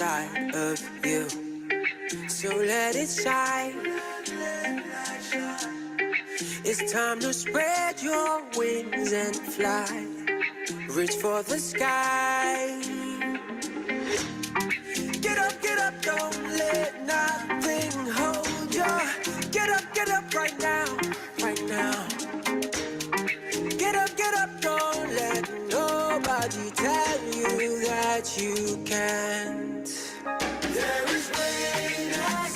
inside of you. So let it shine. It's time to spread your wings and fly. Reach for the sky. Get up, don't let nothing hold you. Get up right now, right now. Get up, don't let nobody tell you that you can't. There is greatness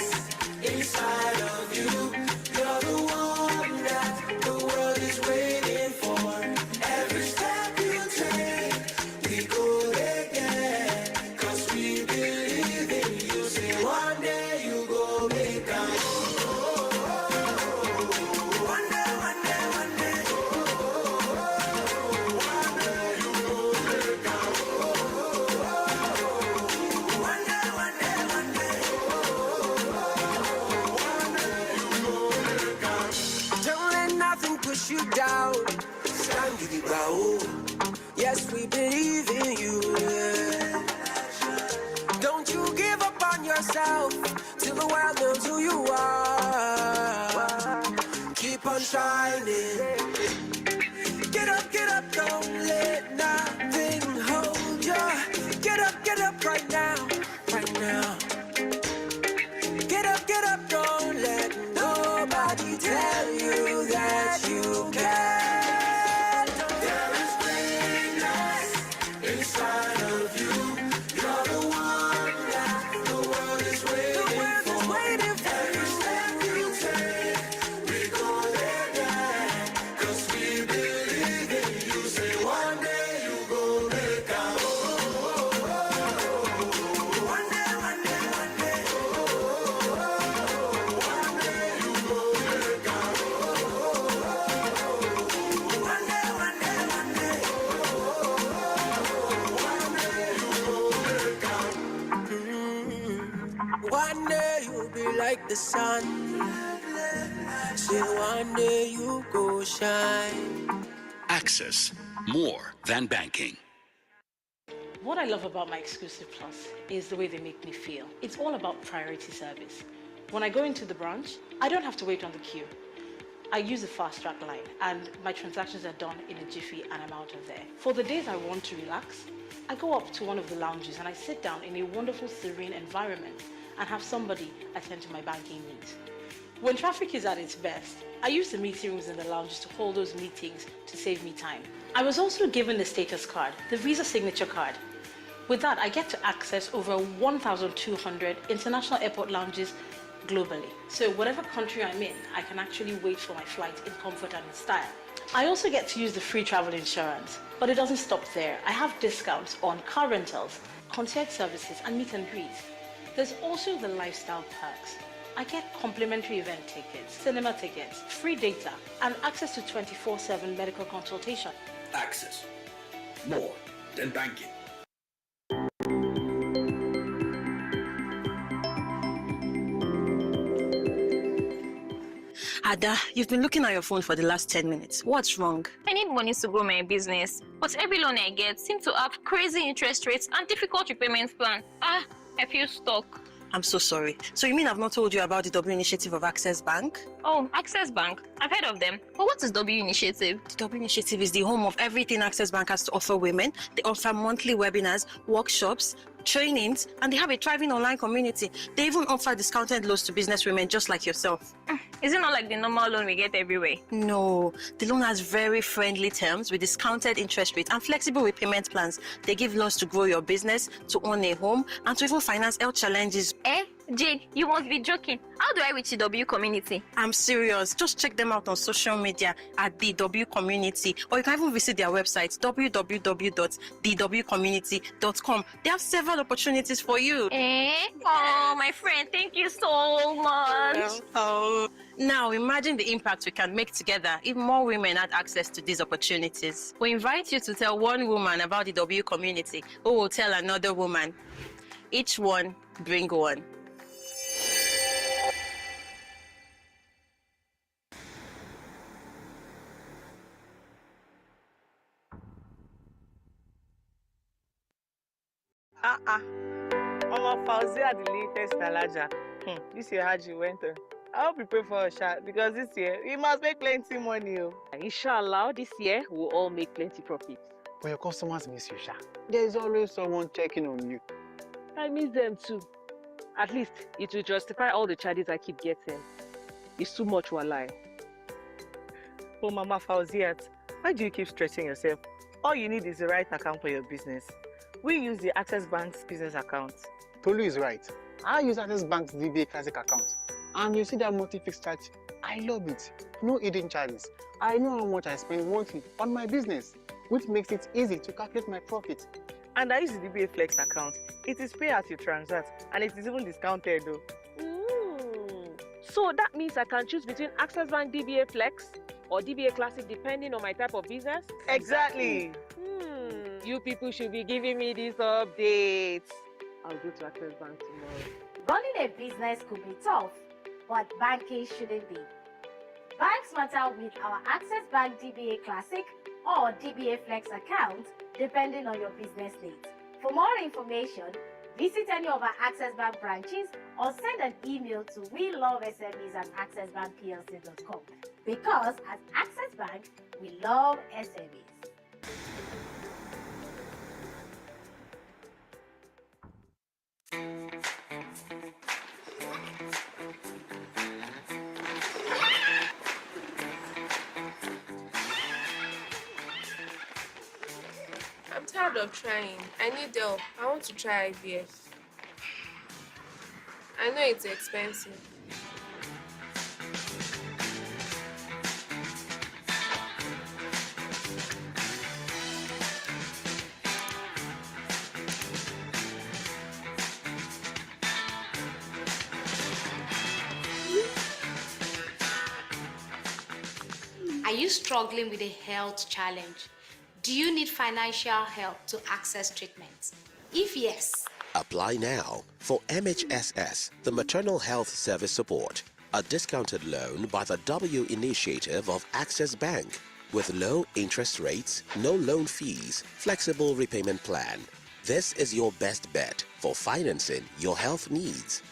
inside of you. You're the one that the world is waiting for. Every step you take, we go again. 'Cause we believe in you. Say one day you go make a one day, one day, one day. One day you go make a one day, one day, one day. One day you go make a. Don't let nothing push you down. Stand with the bow. Yes, we believe in you. Yeah. Don't you give up on yourself till the world knows who you are. Keep on shining. Get up, don't let nothing hold you. Get up right now, right now. Get up, don't let nobody tell you that you can't. There is greatness inside of you. You're the one that the world is waiting for. Every step you take, we go there, 'cause we believe in you. Say one day you go make a one day, one day, one day. One day you go make a one day, one day, one day. One day you go make a one day you'll be like the sun. Say one day you go shine. Access, more than banking. What I love about my Exclusive Plus is the way they make me feel. It's all about priority service. When I go into the branch, I don't have to wait on the queue. I use the fast track line and my transactions are done in a jiffy and I'm out of there. For the days I want to relax, I go up to one of the lounges and I sit down in a wonderful, serene environment and have somebody attend to my banking needs. When traffic is at its best, I use the meeting rooms in the lounges to hold those meetings to save me time. I was also given the status card, the Visa signature card. With that, I get to access over 1,200 international airport lounges globally. So whatever country I'm in, I can actually wait for my flight in comfort and in style. I also get to use the free travel insurance, but it doesn't stop there. I have discounts on car rentals, concierge services, and meet and greets. There's also the lifestyle perks. I get complimentary event tickets, cinema tickets, free data, and access to 24/7 medical consultation. Access, more than banking. Ada, you've been looking at your phone for the last 10 minutes. What's wrong? I need money to grow my business, but every loan I get seems to have crazy interest rates and difficult repayment plan. I feel stuck. I'm so sorry. So you mean I've not told you about the W initiative of Access Bank? Oh, Access Bank. I've heard of them. But what is W initiative? The W initiative is the home of everything Access Bank has to offer women. They offer monthly webinars, workshops, trainings, and they have a thriving online community. They even offer discounted loans to business women just like yourself. Is it not like the normal loan we get everywhere? No, the loan has very friendly terms with discounted interest rates and flexible repayment plans. They give loans to grow your business, to own a home, and to even finance health challenges. Jade, you must be joking. How do I reach the W community? I'm serious. Just check them out on social media at the W Community, or you can even visit their website www.thewcommunity.com. They have several opportunities for you. Oh, my friend, thank you so much. Oh, now imagine the impact we can make together if more women had access to these opportunities. We invite you to tell one woman about the W Community, who will tell another woman. Each one bring one. Fauzia, the latest Alaja. This year Haji went on. I hope you pray for us, Sha, because this year we must make plenty money. Inshallah, this year we'll all make plenty profits. But your customers miss you, Sha. There is always someone checking on you. I miss them too. At least it will justify all the charges I keep getting. It's too much walai. Oh, Mama Fauziat, why do you keep stressing yourself? All you need is the right account for your business. We use the Access Bank's business account. Tolu is right. I use Access Bank's DBA Classic account. And you see that multi-fixed charge? I love it. No hidden charges. I know how much I spend monthly on my business, which makes it easy to calculate my profit. And I use the DBA Flex account. It is pay as you transact, and it is even discounted though. So that means I can choose between Access Bank DBA Flex or DBA Classic depending on my type of business? Exactly. You people should be giving me these updates. I'll go to Access Bank tomorrow. Running a business could be tough, but banking shouldn't be. Banks matter with our Access Bank DBA Classic or DBA Flex account, depending on your business needs. For more information, visit any of our Access Bank branches or send an email to welovesmes@accessbankplc.com. Because at Access Bank, we love SMEs. I'm tired of trying. I need help. I want to try IVF. I know it's expensive. Are you struggling with a health challenge? Do you need financial help to access treatment? If yes, apply now for MHSS, the Maternal Health Service Support, a discounted loan by the W initiative of Access Bank with low interest rates, no loan fees, flexible repayment plan. This is your best bet for financing your health needs.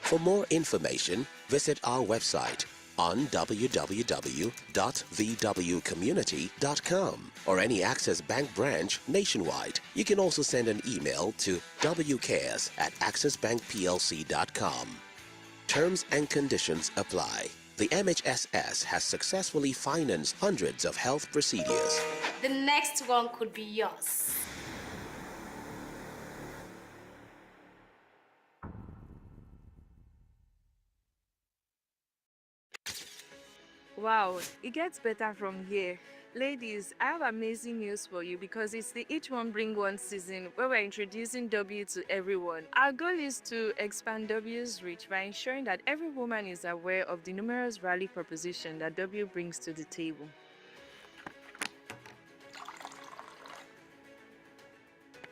For more information, visit our website on www.thewcommunity.com or any Access Bank branch nationwide. You can also send an email to wcares@accessbankplc.com. Terms and conditions apply. The MHSS has successfully financed hundreds of health procedures. the next one could be yours. Wow, it gets better from here. Ladies, I have amazing news for you because it's the Each One Bring One season where we're introducing W to everyone. Our goal is to expand W's reach by ensuring that every woman is aware of the numerous value proposition that W brings to the table.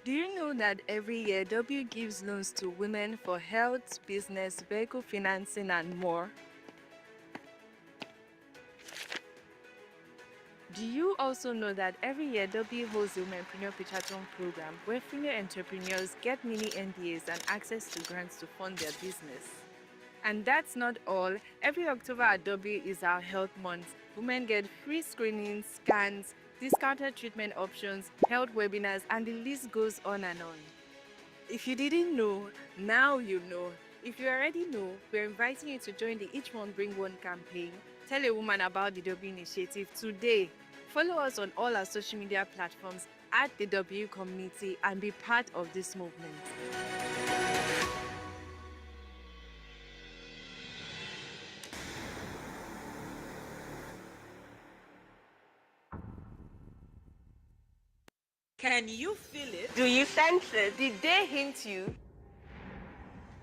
Do you know that every year W gives loans to women for health, business, vehicle financing, and more? Do you also know that every year W holds the Womenpreneur Pitchathon program where female entrepreneurs get mini NDAs and access to grants to fund their business? And that's not all. Every October at W is our health month. Women get free screenings, scans, discounted treatment options, health webinars, and the list goes on and on. If you didn't know, now you know. If you already know, we're inviting you to join the Each One Bring One campaign. Tell a woman about the W initiative today. Follow us on all our social media platforms at the W Community and be part of this movement. Can you feel it? Do you sense it? Did they hint you?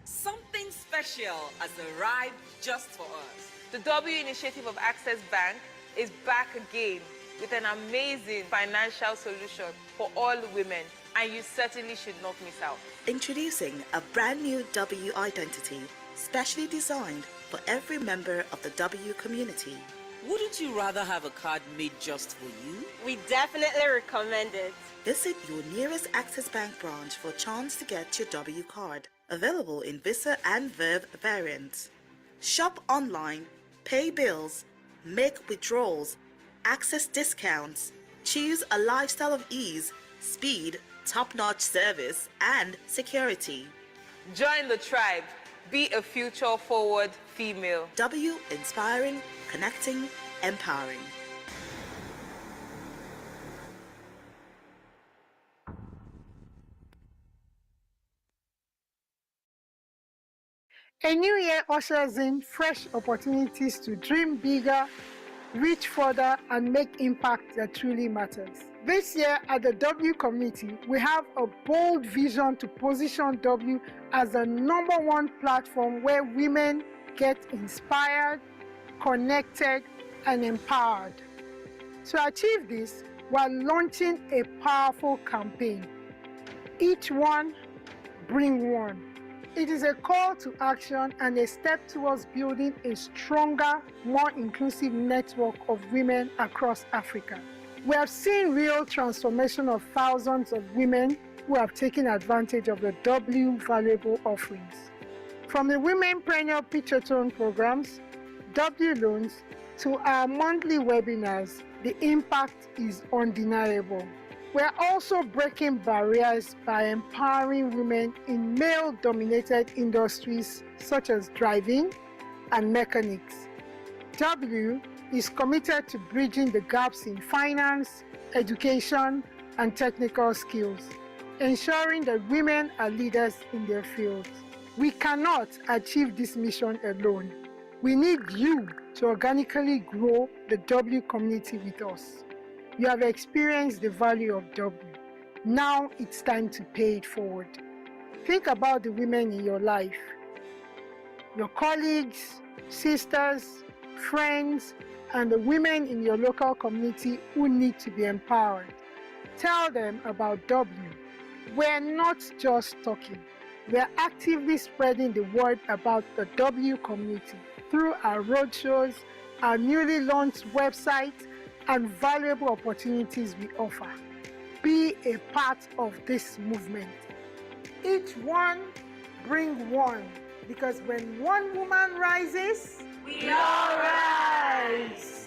Something special has arrived just for us. The W initiative of Access Bank is back again with an amazing financial solution for all women, and you certainly should not miss out. Introducing a brand new W identity, specially designed for every member of the W community. Wouldn't you rather have a card made just for you? We definitely recommend it. Visit your nearest Access Bank branch for a chance to get your W card. Available in Visa and Verve variants. Shop online, pay bills, make withdrawals, access discounts, choose a lifestyle of ease, speed, top-notch service, and security. Join the tribe. Be a future-forward female. W inspiring, connecting, empowering. A new year ushers in fresh opportunities to dream bigger, reach further, and make impact that truly matters. This year at the W community, we have a bold vision to position W as the #1 platform where women get inspired, connected, and empowered. To achieve this, we're launching a powerful campaign. Each one, bring one. It is a call to action and a step towards building a stronger, more inclusive network of women across Africa. We have seen real transformation of thousands of women who have taken advantage of the W valuable offerings. From the Women Perennial Pitch-a-thon programs, W loans, to our monthly webinars, the impact is undeniable. We are also breaking barriers by empowering women in male-dominated industries such as driving and mechanics. W is committed to bridging the gaps in finance, education, and technical skills, ensuring that women are leaders in their fields. We cannot achieve this mission alone. We need you to organically grow the W community with us. You have experienced the value of W. Now it's time to pay it forward. Think about the women in your life, your colleagues, sisters, friends, and the women in your local community who need to be empowered. Tell them about W. We're not just talking. We're actively spreading the word about the W community through our roadshows, our newly launched website, and valuable opportunities we offer. Be a part of this movement. Each one, bring one, because when one woman rises, we all rise.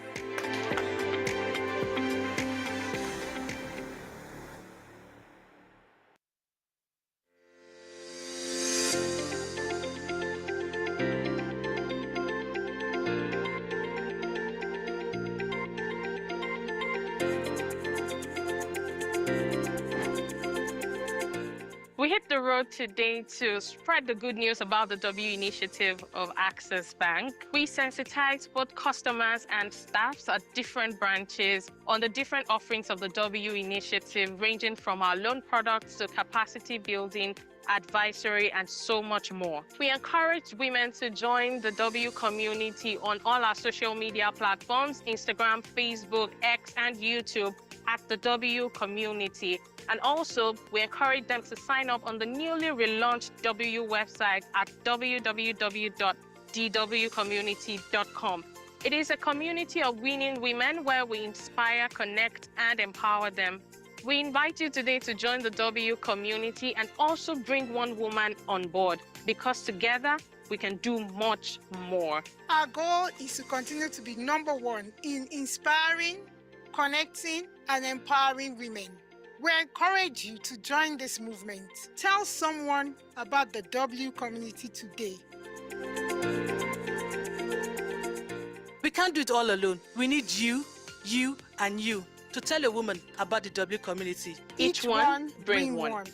We hit the road today to spread the good news about the W initiative of Access Bank. We sensitize both customers and staffs at different branches on the different offerings of the W initiative, ranging from our loan products to capacity building, advisory, and so much more. We encourage women to join the W community on all our social media platforms, Instagram, Facebook, X, and YouTube at the W community. And also, we encourage them to sign up on the newly relaunched W website at www.dwcommunity.com. It is a community of winning women where we inspire, connect, and empower them. We invite you today to join the W community and also bring one woman on board, because together we can do much more. Our goal is to continue to be #1 in inspiring, connecting, and empowering women. We encourage you to join this movement. Tell someone about the W community today. We can't do it all alone. We need you, and you to tell a woman about the W community. Each one, bring one.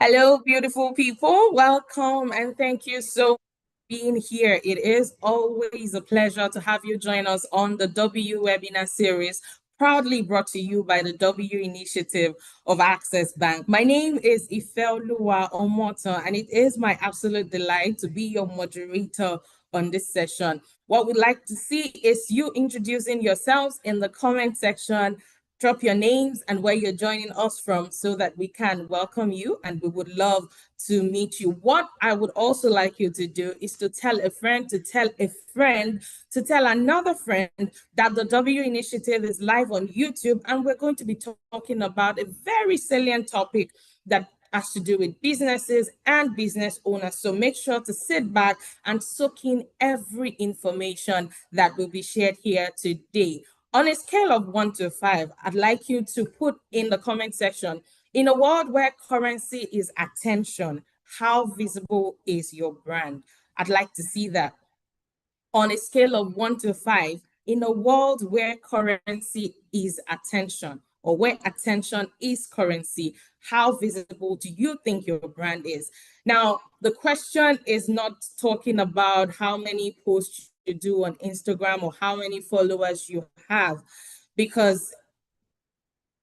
Hello, beautiful people. Welcome and thank you so much for being here. It is always a pleasure to have you join us on the W webinar series, proudly brought to you by the W initiative of Access Bank. My name is Ifeoluwa Omoto, and it is my absolute delight to be your moderator on this session. What we'd like to see is you introducing yourselves in the comment section. Drop your names and where you're joining us from so that we can welcome you, and we would love to meet you. What I would also like you to do is to tell a friend, to tell a friend, to tell another friend that the W Initiative is live on YouTube, and we're going to be talking about a very salient topic that has to do with businesses and business owners. So make sure to sit back and soak in every information that will be shared here today. On a scale of 1 to 5, I'd like you to put in the comment section, in a world where currency is attention, how visible is your brand? I'd like to see that. On a scale of 1 to 5, in a world where currency is attention, or where attention is currency, how visible do you think your brand is? Now, the question is not talking about how many posts you do on Instagram or how many followers you have, because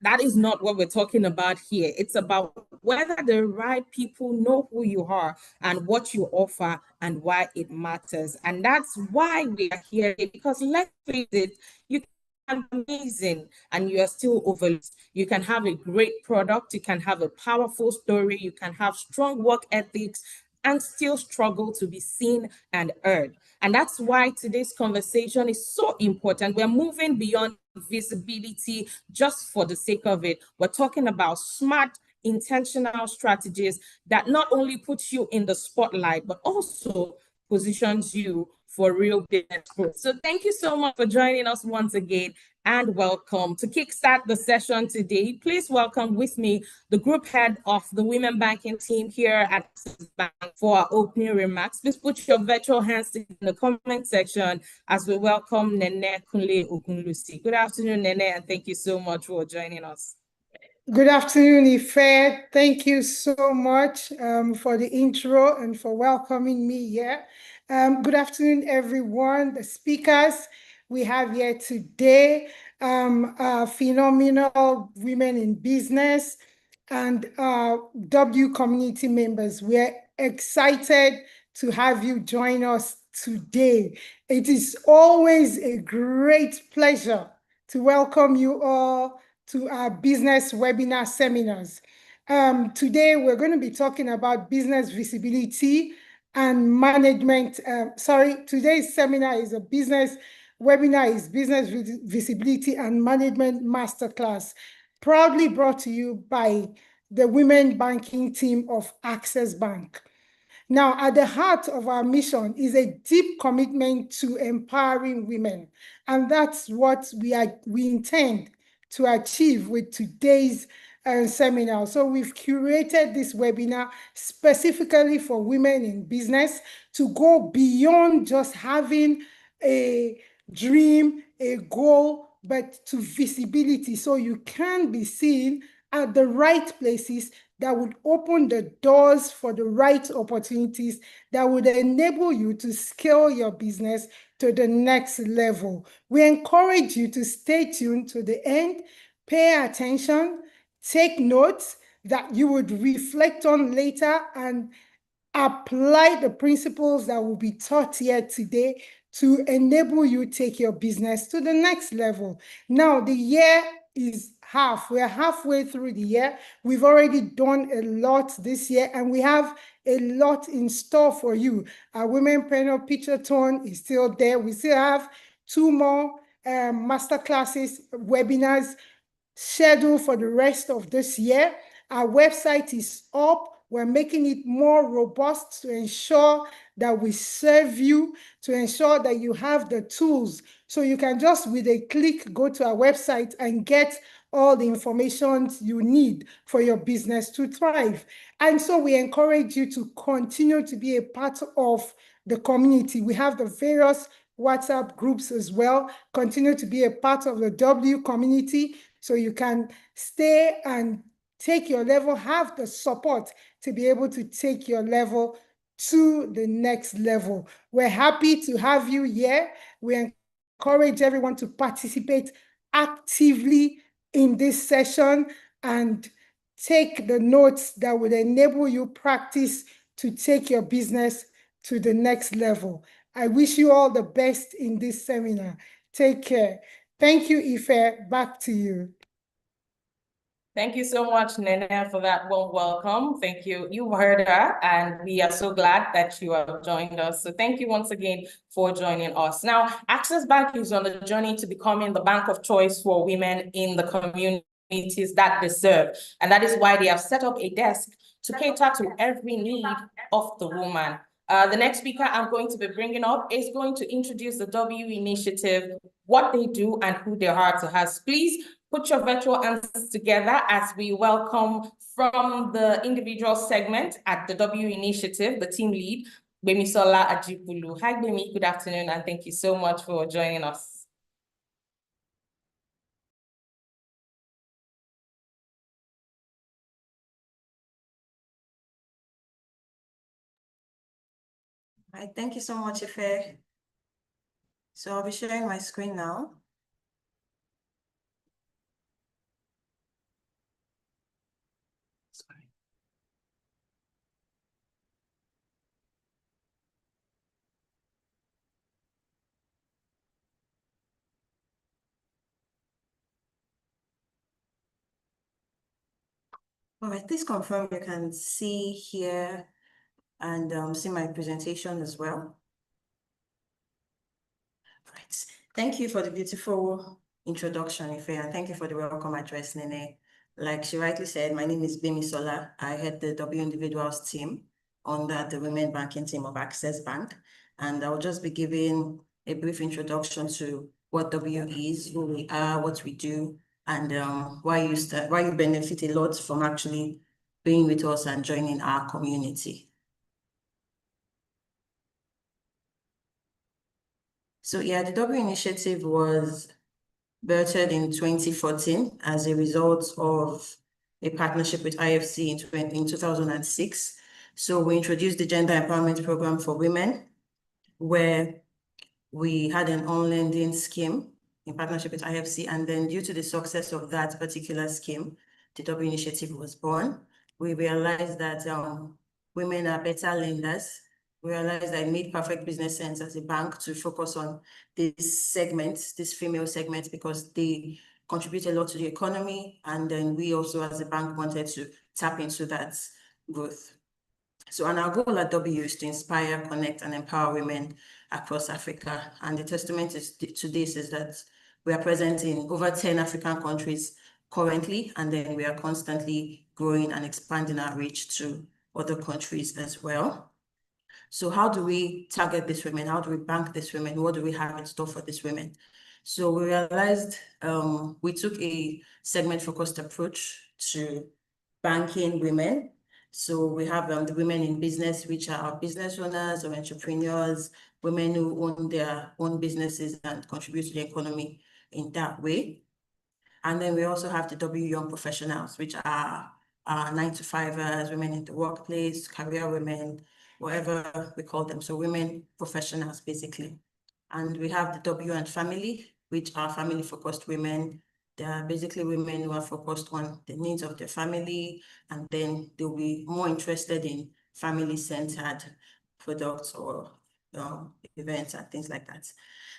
that is not what we're talking about here. It's about whether the right people know who you are and what you offer and why it matters. And that's why we are here, because let's face it, you can be amazing and you are still overlooked. You can have a great product, you can have a powerful story, you can have strong work ethics and still struggle to be seen and heard. And that's why today's conversation is so important. We're moving beyond visibility just for the sake of it. We're talking about smart, intentional strategies that not only put you in the spotlight, but also positions you for real business growth. So thank you so much for joining us once again, and welcome. To kickstart the session today, please welcome with me the group head of the women banking team here at Access Bank for our opening remarks. Please put your virtual hands in the comment section as we welcome Nene Kunle Ogunlusi. Good afternoon, Nene, and thank you so much for joining us. Good afternoon, Ife. Thank you so much for the intro and for welcoming me here. Good afternoon, everyone, the speakers we have here today, phenomenal women in business and W community members. We're excited to have you join us today. It is always a great pleasure to welcome you all to our business webinar seminars. Today, we're going to be talking about business visibility and management. Today's seminar is a business webinar, is business visibility and management masterclass, proudly brought to you by the women banking team of Access Bank. Now, at the heart of our mission is a deep commitment to empowering women, and that's what we intend to achieve with today's seminar. So we've curated this webinar specifically for women in business to go beyond just having a dream, a goal, but to visibility, so you can be seen at the right places that would open the doors for the right opportunities that would enable you to scale your business to the next level. We encourage you to stay tuned to the end, pay attention, take notes that you would reflect on later, and apply the principles that will be taught here today to enable you take your business to the next level. Now, the year is we're halfway through the year. We've already done a lot this year, and we have a lot in store for you. Our Women Panel Picture-thon is still there. We still have 2 more masterclasses, webinars scheduled for the rest of this year. Our website is up. We're making it more robust to ensure that we serve you, to ensure that you have the tools. So you can just, with a click, go to our website and get all the information you need for your business to thrive. And so we encourage you to continue to be a part of the community. We have the various WhatsApp groups as well. Continue to be a part of the W community so you can stay and take your level, have the support to be able to take your level to the next level. We're happy to have you here. We encourage everyone to participate actively in this session and take the notes that will enable you practice to take your business to the next level. I wish you all the best in this seminar. Take care. Thank you, Ife. Back to you. Thank you so much, Nene, for that warm welcome. Thank you. You heard her, and we are so glad that you have joined us. So thank you once again for joining us. Now, Access Bank is on the journey to becoming the bank of choice for women in the communities that they serve. And that is why they have set up a desk to cater to every need of the woman. The next speaker I'm going to be bringing up is going to introduce the W initiative, what they do, and who they are to us. Please put your virtual answers together as we welcome from the individual segment at the W initiative, the team lead, Gbemisola Ajibulu. Hi, Gbemi, good afternoon, and thank you so much for joining us. Right, thank you so much, Ife. So I'll be sharing my screen now. All right, please confirm you can see here and see my presentation as well. Right. Thank you for the beautiful introduction, Ife, and thank you for the welcome address, Nene. Like she rightly said, my name is Gbemisola. I head the W Individuals team under the Women Banking team of Access Bank. And I'll just be giving a brief introduction to what W is, who we are, what we do, and why you benefit a lot from actually being with us and joining our community. So yeah, the W initiative was birthed in 2014 as a result of a partnership with IFC in 2006. So we introduced the Gender Empowerment Program for Women, where we had an on-lending scheme in partnership with IFC. And then due to the success of that particular scheme, the W initiative was born. We realized that women are better lenders. We realized that it made perfect business sense as a bank to focus on this segment, this female segment, because they contribute a lot to the economy. And then we also, as a bank, wanted to tap into that growth. So, and our goal at W is to inspire, connect, and empower women across Africa. And the testament to this is that we are present in over 10 African countries currently, and then we are constantly growing and expanding our reach to other countries as well. So how do we target these women? How do we bank these women? What do we have in store for these women? So we realized we took a segment-focused approach to banking women. So we have the women in business, which are business owners or entrepreneurs, women who own their own businesses and contribute to the economy in that way. And then we also have the W young professionals, which are 9-to-5ers, women in the workplace, career women, whatever we call them. So women professionals, basically. And we have the W and family, which are family-focused women. They are basically women who are focused on the needs of their family, and then they'll be more interested in family-centered products or events and things like that.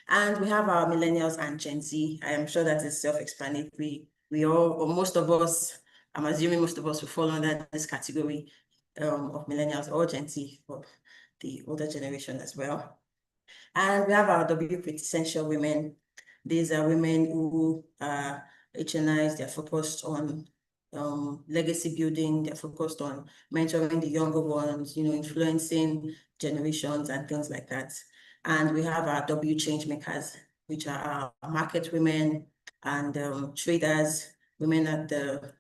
And we have our millennials and Gen Z. I am sure that is self-explanatory. We all, or most of us, I'm assuming most of us will fall under this category of millennials or Gen Z for the older generation as well. And we have our W quintessential women. These are women who are HNIs, they're focused on legacy building, they're focused on mentoring the younger ones, influencing generations and things like that. And we have our W change makers, which are our market women and traders, women at the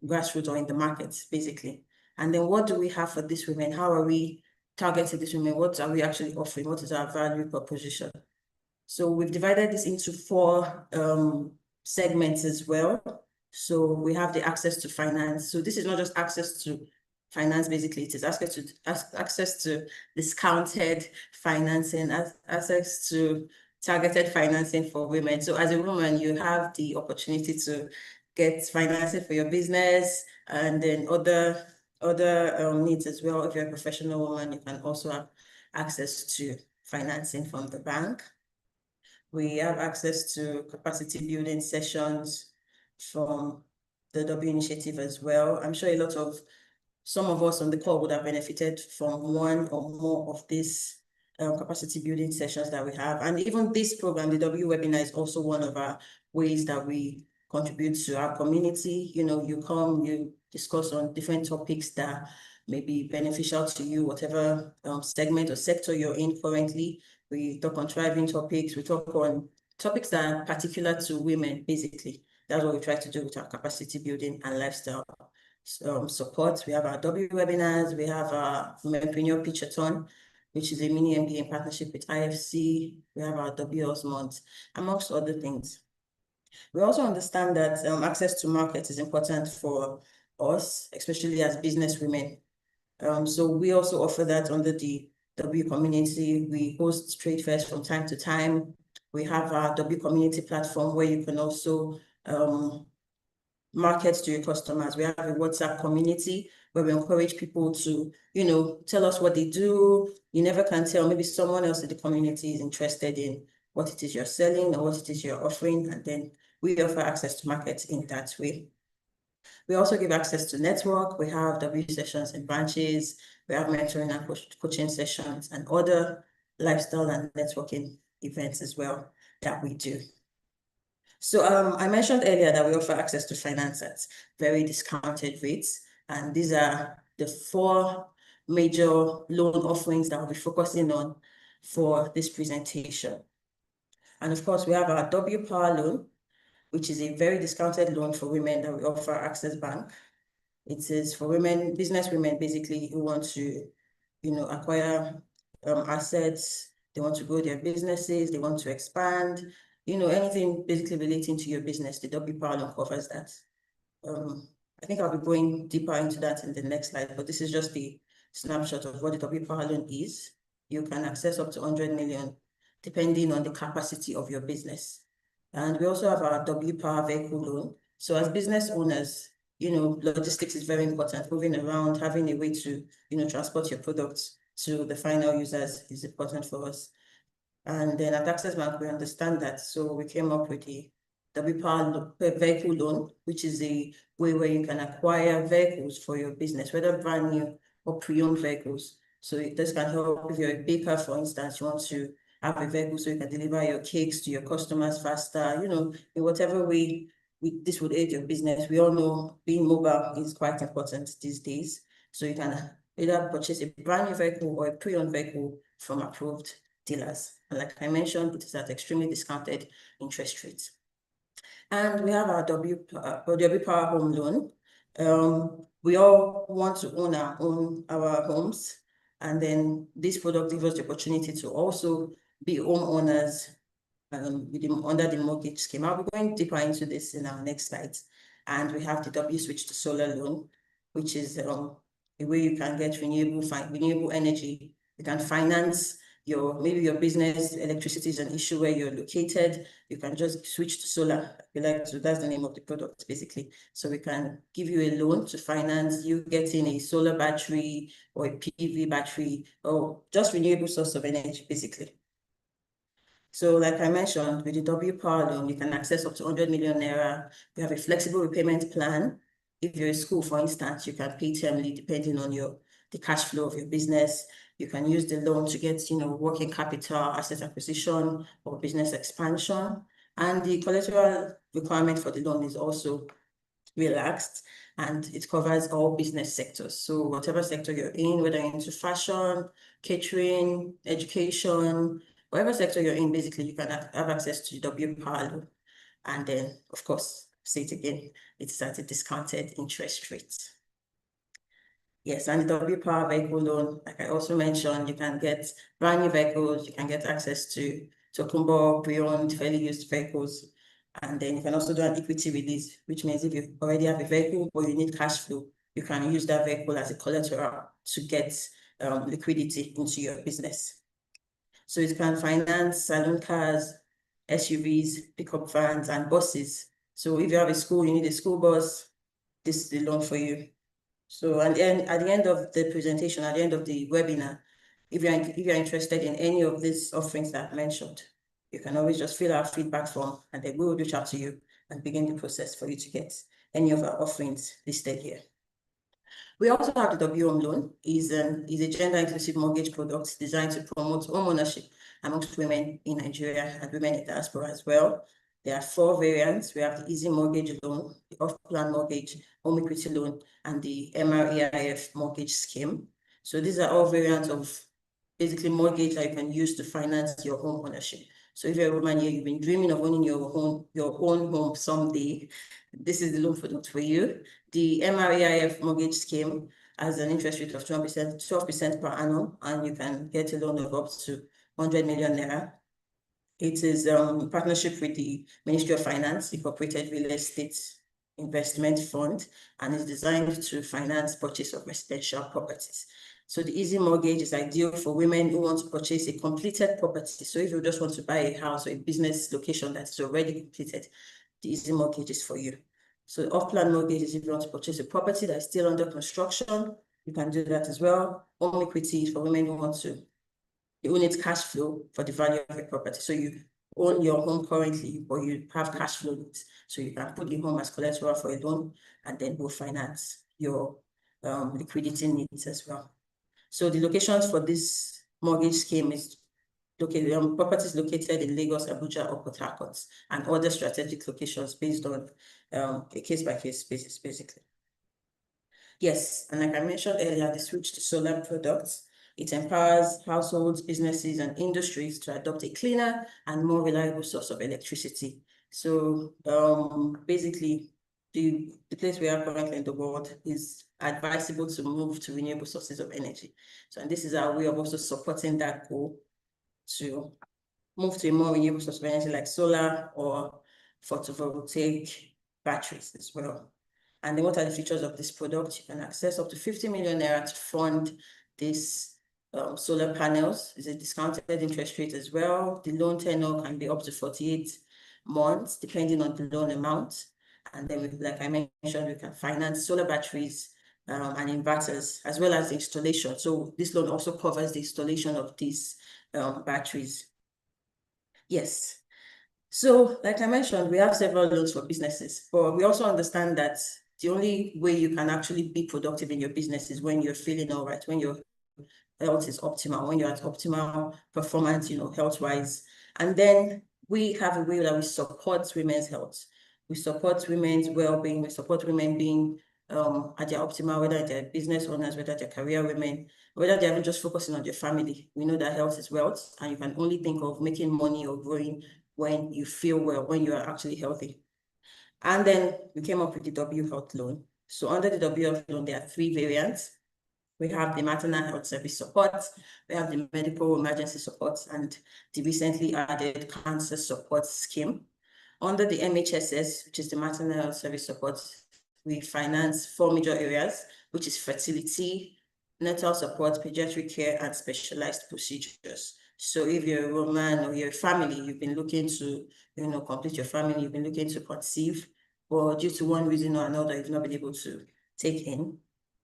grassroots or in the markets, basically. And then what do we have for these women? How are we targeting these women? What are we actually offering? What is our value proposition? So we've divided this into 4 segments as well. So we have the access to finance. So this is not just access to finance, basically. It is access to discounted financing, access to targeted financing for women. So as a woman, you have the opportunity to get financing for your business and then other needs as well. If you're a professional woman, you can also have access to financing from the bank. We have access to capacity building sessions from the W initiative as well. I'm sure some of us on the call would have benefited from one or more of these capacity building sessions that we have. And even this program, the W webinar, is also one of our ways that we contribute to our community. You come, you discuss on different topics that may be beneficial to you, whatever segment or sector you're in currently. We talk on thriving topics. We talk on topics that are particular to women, basically. That's what we try to do with our capacity building and lifestyle support. We have our W webinars. We have our Womenpreneur Pitchathon, which is a mini MBA in partnership with IFC. We have our W month, amongst other things. We also understand that access to market is important for us, especially as business women. So we also offer that under the W community. We host trade fairs from time to time. We have our W community platform where you can also market to your customers. We have a WhatsApp community where we encourage people to, tell us what they do. You never can tell. Maybe someone else in the community is interested in what it is you're selling or what it is you're offering, and then we offer access to market in that way. We also give access to network. We have W sessions in branches. We have mentoring and coaching sessions and other lifestyle and networking events as well that we do. So I mentioned earlier that we offer access to finance at very discounted rates. And these are the 4 major loan offerings that we'll be focusing on for this presentation. And of course, we have our W Power loan, which is a very discounted loan for women that we offer Access Bank. It is for women, business women, basically, who want to, acquire assets. They want to grow their businesses. They want to expand. Anything basically relating to your business, the W Power loan covers that. I think I'll be going deeper into that in the next slide, but this is just the snapshot of what the W Power loan is. You can access up to 100 million, depending on the capacity of your business. And we also have our W Power vehicle loan. So as business owners, logistics is very important. Moving around, having a way to, transport your products to the final users is important for us. And then at Access Bank, we understand that. So we came up with the W Power vehicle loan, which is a way where you can acquire vehicles for your business, whether brand new or pre-owned vehicles. So this can help if you're a baker, for instance, you want to have a vehicle so you can deliver your cakes to your customers faster, in whatever way this would aid your business. We all know being mobile is quite important these days. So you can either purchase a brand new vehicle or a pre-owned vehicle from approved dealers. And like I mentioned, it is at extremely discounted interest rates. And we have our W Power home loan. We all want to own our homes. And then this product gives us the opportunity to also be homeowners under the mortgage scheme. I'll be going deeper into this in our next slides. And we have the W Switch to Solar loan, which is a way you can get renewable energy. You can finance maybe your business, electricity is an issue where you're located. You can just switch to solar. That's the name of the product, basically. So we can give you a loan to finance you getting a solar battery or a PV battery or just renewable source of energy, basically. So like I mentioned, with the W Power loan, you can access up to 100 million naira. We have a flexible repayment plan. If you're a school, for instance, you can pay termly depending on the cash flow of your business. You can use the loan to get, working capital, asset acquisition, or business expansion. And the collateral requirement for the loan is also relaxed, and it covers all business sectors. So whatever sector you're in, whether you're into fashion, catering, education, whatever sector you're in, basically, you can have access to the W Power loan. And then, of course, say it again, it's at a discounted interest rate. Yes, and the W Power vehicle loan, like I also mentioned, you can get brand new vehicles, you can get access to Tokumbo, pre-owned, fairly used vehicles. And then you can also do an equity release, which means if you already have a vehicle or you need cash flow, you can use that vehicle as a collateral to get liquidity into your business. So you can finance saloon cars, SUVs, pickup vans, and buses. So if you have a school, you need a school bus, this is the loan for you. So at the end of the presentation, at the end of the webinar, If you're interested in any of these offerings that I've mentioned, you can always just fill our feedback form and then we will reach out to you and begin the process for you to get any of our offerings listed here. We also have the W Home Loan, is a gender-inclusive mortgage product designed to promote home ownership amongst women in Nigeria and women in diaspora as well. There are 4 variants. We have the Easy Mortgage Loan, the Off-Plan Mortgage, Home Equity Loan, and the MREIF Mortgage Scheme. So these are all variants of basically mortgage that you can use to finance your home ownership. So if you're a woman here, you've been dreaming of owning your own home someday, this is the loan product for you. The MREIF mortgage scheme has an interest rate of 12% per annum, and you can get a loan of up to 100 million naira. It is a partnership with the Ministry of Finance, Incorporated Real Estate Investment Fund, and is designed to finance purchase of residential properties. So the Easy Mortgage is ideal for women who want to purchase a completed property. So if you just want to buy a house or a business location that is already completed, the Easy Mortgage is for you. So off-plan mortgage is if you want to purchase a property that is still under construction, you can do that as well. Home equity is for women who want to, you need cash flow for the value of the property. So you own your home currently, or you have cash flow needs. So you can put the home as collateral for a loan, and then we'll finance your liquidity needs as well. So the locations for this mortgage scheme is located properties located in Lagos, Abuja, or Port Harcourt, and other strategic locations based on a case-by-case basis, basically. Yes, and like I mentioned earlier, the switch to solar products, it empowers households, businesses, and industries to adopt a cleaner and more reliable source of electricity. So basically, the place we are currently in the world is advisable to move to renewable sources of energy. So, and this is our way of also supporting that goal to move to a more renewable source of energy like solar or photovoltaic batteries as well. And then what are the features of this product? You can access up to 50 million naira to fund this solar panels. It's a discounted interest rate as well. The loan tenure can be up to 48 months, depending on the loan amount. And then, like I mentioned, we can finance solar batteries and inverters, as well as the installation. So this loan also covers the installation of these batteries. Yes. So, like I mentioned, we have several loans for businesses, but we also understand that the only way you can actually be productive in your business is when you're feeling all right, when your health is optimal, when you're at optimal performance, health-wise. And then we have a way that we support women's health. We support women's well-being. We support women being at their optimal, whether they're business owners, whether they're career women, whether they're even just focusing on their family. We know that health is wealth, and you can only think of making money or growing when you feel well, when you are actually healthy. And then we came up with the W Health Loan. So under the W Health Loan, there are 3 variants. We have the maternal health service support, we have the medical emergency support, and the recently added cancer support scheme. Under the MHSS, which is the maternal health service support, we finance 4 major areas, which is fertility, natal support, pediatric care, and specialized procedures. So if you're a woman or you're a family, you've been looking to, complete your family, you've been looking to conceive, or due to one reason or another, you've not been able to take in,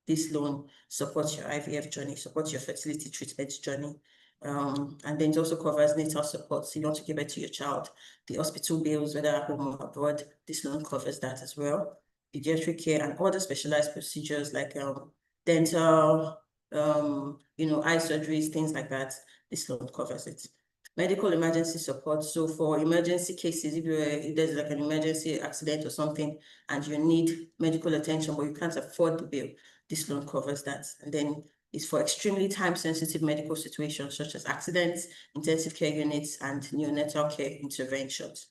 this loan supports your IVF journey, supports your fertility treatment journey. And then it also covers natal support. So you want to give birth to your child, the hospital bills, whether at home or abroad, this loan covers that as well. Pediatric care and other specialized procedures like dental, eye surgeries, things like that, this loan covers it. Medical emergency support. So for emergency cases, if there's like an emergency accident or something and you need medical attention, but you can't afford the bill, this loan covers that. And then it's for extremely time-sensitive medical situations such as accidents, intensive care units, and neonatal care interventions.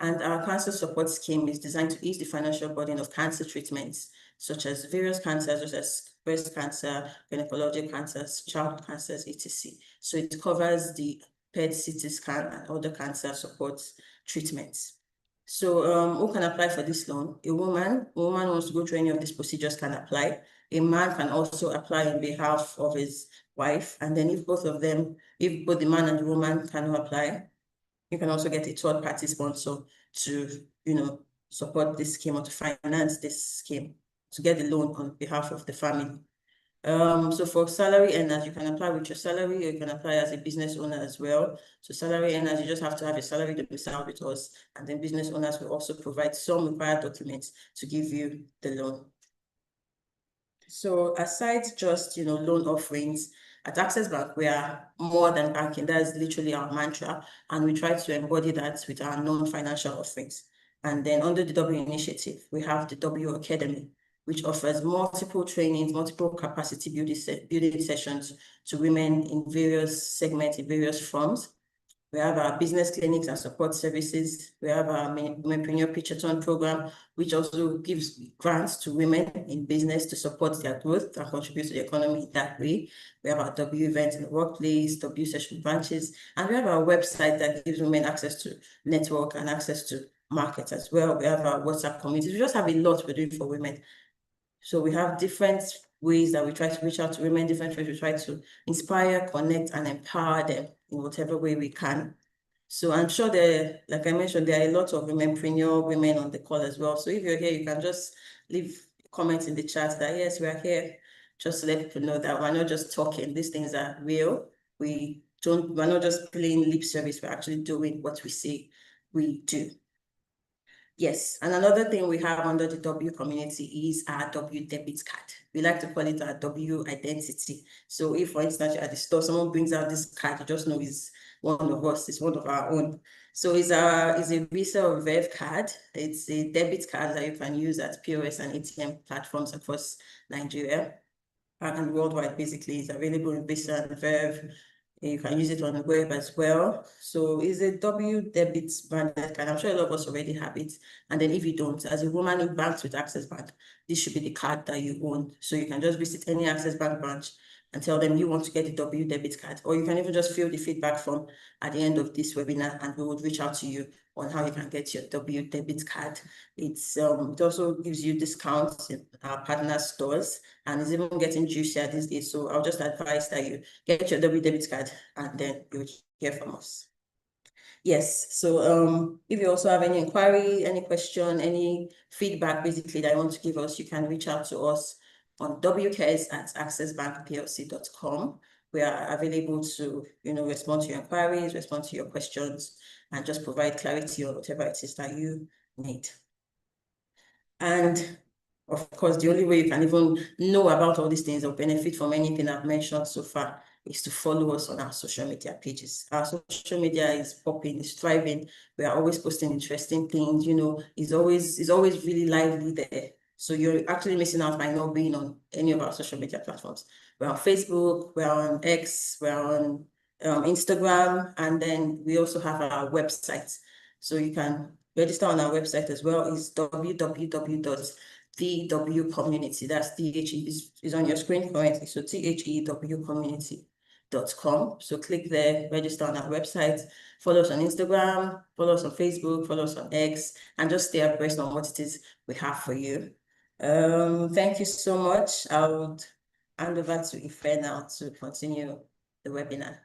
And our cancer support scheme is designed to ease the financial burden of cancer treatments, such as various cancers, such as breast cancer, gynecologic cancers, child cancers, etc. So it covers the PET, CT scan, and other cancer support treatments. So who can apply for this loan? A woman who wants to go through any of these procedures can apply. A man can also apply on behalf of his wife. And then if both the man and the woman cannot apply, you can also get a third-party sponsor to, support this scheme or to finance this scheme, to get the loan on behalf of the family. So for salary earners, you can apply with your salary, or you can apply as a business owner as well. So salary earners, you just have to have a salary domicile with us, and then business owners will also provide some required documents to give you the loan. So aside just, loan offerings, at Access Bank, we are more than banking. That is literally our mantra, and we try to embody that with our non-financial offerings. And then under the W initiative, we have the W Academy, which offers multiple trainings, multiple capacity building sessions to women in various segments, in various forms. We have our business clinics and support services. We have our Womenpreneur Pitchathon program, which also gives grants to women in business to support their growth and contribute to the economy that way. We have our W events in the workplace, W session branches, and we have our website that gives women access to network and access to market as well. We have our WhatsApp communities. We just have a lot we're doing for women. So we have different ways that we try to reach out to women, different ways we try to inspire, connect, and empower them in whatever way we can. So I'm sure like I mentioned, there are a lot of womenpreneur women on the call as well. So if you're here, you can just leave comments in the chat that yes, we are here, just to let people know that we're not just talking. These things are real. We're not just playing lip service, we're actually doing what we say we do. Yes, and another thing we have under the W community is our W debit card. We like to call it our W identity. So if, for instance, you're at the store, someone brings out this card, you just know it's one of us, it's one of our own. So it's a Visa or Verve card. It's a debit card that you can use at POS and ATM platforms across Nigeria and worldwide. Basically, it's available in Visa and Verve. You can use it on the web as well. So it's a W debit branded card. I'm sure a lot of us already have it. And then if you don't, as a woman who banks with Access Bank, this should be the card that you own. So you can just visit any Access Bank branch and tell them you want to get the W debit card, or you can even just fill the feedback form at the end of this webinar and we would reach out to you on how you can get your W debit card. It also gives you discounts in our partner stores and is even getting juicier these days. So I'll just advise that you get your W debit card and then you'll hear from us. Yes, so if you also have any inquiry, any question, any feedback basically that you want to give us, you can reach out to us on wcares@accessbankplc.com. We are available to, respond to your inquiries, respond to your questions, and just provide clarity on whatever it is that you need. And of course, the only way you can even know about all these things or benefit from anything I've mentioned so far is to follow us on our social media pages. Our social media is popping, it's thriving. We are always posting interesting things, it's always really lively there. So you're actually missing out by not being on any of our social media platforms. We're on Facebook, we're on X, we're on Instagram, and then we also have our website. So you can register on our website as well. It's www.thewcommunity. That's THE is on your screen currently. So thewcommunity.com. So click there, register on our website, follow us on Instagram, follow us on Facebook, follow us on X, and just stay abreast on what it is we have for you. Thank you so much. I would hand over to Ife now to continue the webinar.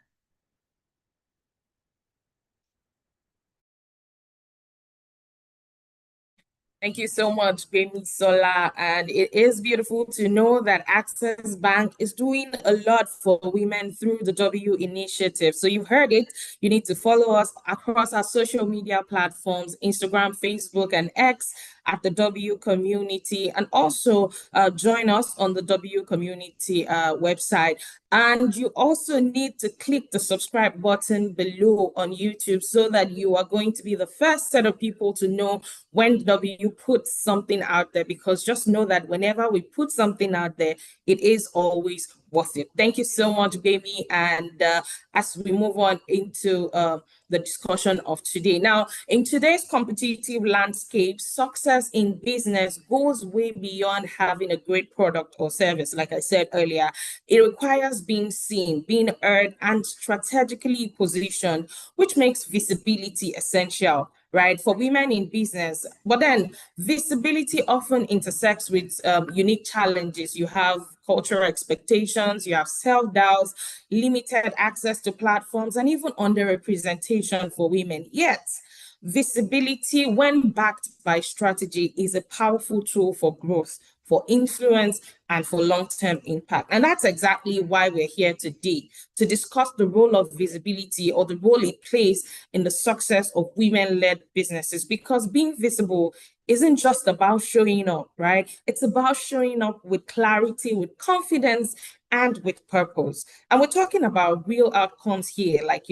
Thank you so much, Baby Sola. And it is beautiful to know that Access Bank is doing a lot for women through the W initiative. So you've heard it. You need to follow us across our social media platforms, Instagram, Facebook, and X at the W community, and also join us on the W community website. And you also need to click the subscribe button below on YouTube so that you are going to be the first set of people to know when W puts something out there, because just know that whenever we put something out there, it is always worth it. Thank you so much, baby. And as we move on into the discussion of today. Now, in today's competitive landscape, success in business goes way beyond having a great product or service. Like I said earlier, it requires being seen, being heard, and strategically positioned, which makes visibility essential, right, for women in business. But then visibility often intersects with unique challenges. You have cultural expectations, you have self-doubts, limited access to platforms, and even underrepresentation for women. Yet, visibility, when backed by strategy, is a powerful tool for growth for influence, and for long-term impact. And that's exactly why we're here today, to discuss the role of visibility, or the role it plays in the success of women-led businesses. Because being visible isn't just about showing up, right? It's about showing up with clarity, with confidence, and with purpose. And we're talking about real outcomes here, like,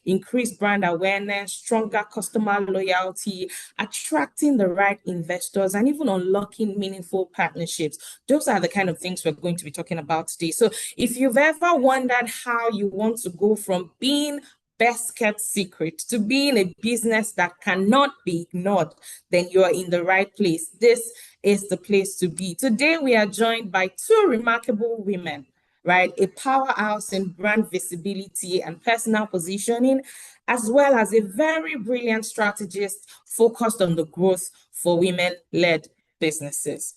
increased brand awareness, stronger customer loyalty, attracting the right investors, and even unlocking meaningful partnerships. Those are the kind of things we're going to be talking about today. So if you've ever wondered how you want to go from being best kept secret to being a business that cannot be ignored, then you are in the right place. This is the place to be. Today, we are joined by two remarkable women, right? A powerhouse in brand visibility and personal positioning, as well as a very brilliant strategist focused on the growth for women-led businesses.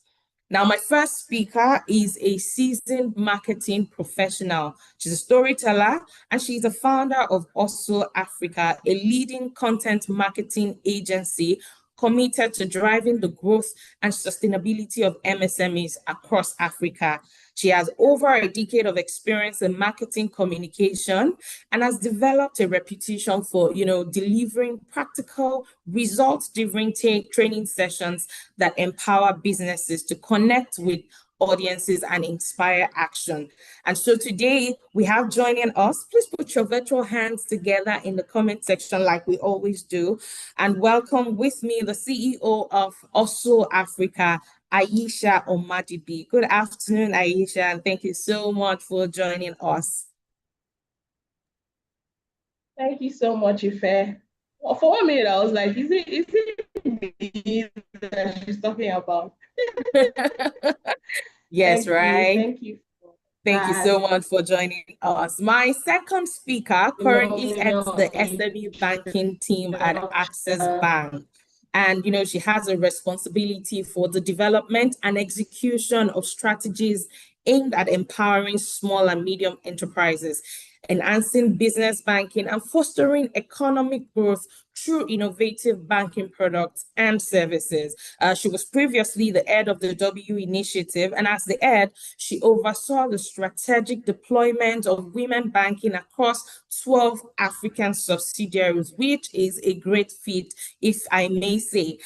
Now, my first speaker is a seasoned marketing professional. She's a storyteller, and she's the founder of Also Africa, a leading content marketing agency committed to driving the growth and sustainability of MSMEs across Africa. She has over a decade of experience in marketing communication and has developed a reputation for, delivering practical, results-driven training sessions that empower businesses to connect with audiences and inspire action. And so today we have joining us, please put your virtual hands together in the comment section like we always do, and welcome with me the CEO of Also Africa, Aisha Omadibi. Good afternoon, Aisha, and thank you so much for joining us. Thank you so much, Ife. Well, for 1 minute, I was like, is it me that she's talking about? Yes, Thank right? Thank you. Thank you so much for joining us. My second speaker currently heads the SME banking team at Access Bank. And, she has a responsibility for the development and execution of strategies aimed at empowering small and medium enterprises, enhancing business banking, and fostering economic growth through innovative banking products and services. She was previously the head of the W initiative, and as the head, she oversaw the strategic deployment of women banking across 12 African subsidiaries, which is a great feat, if I may say.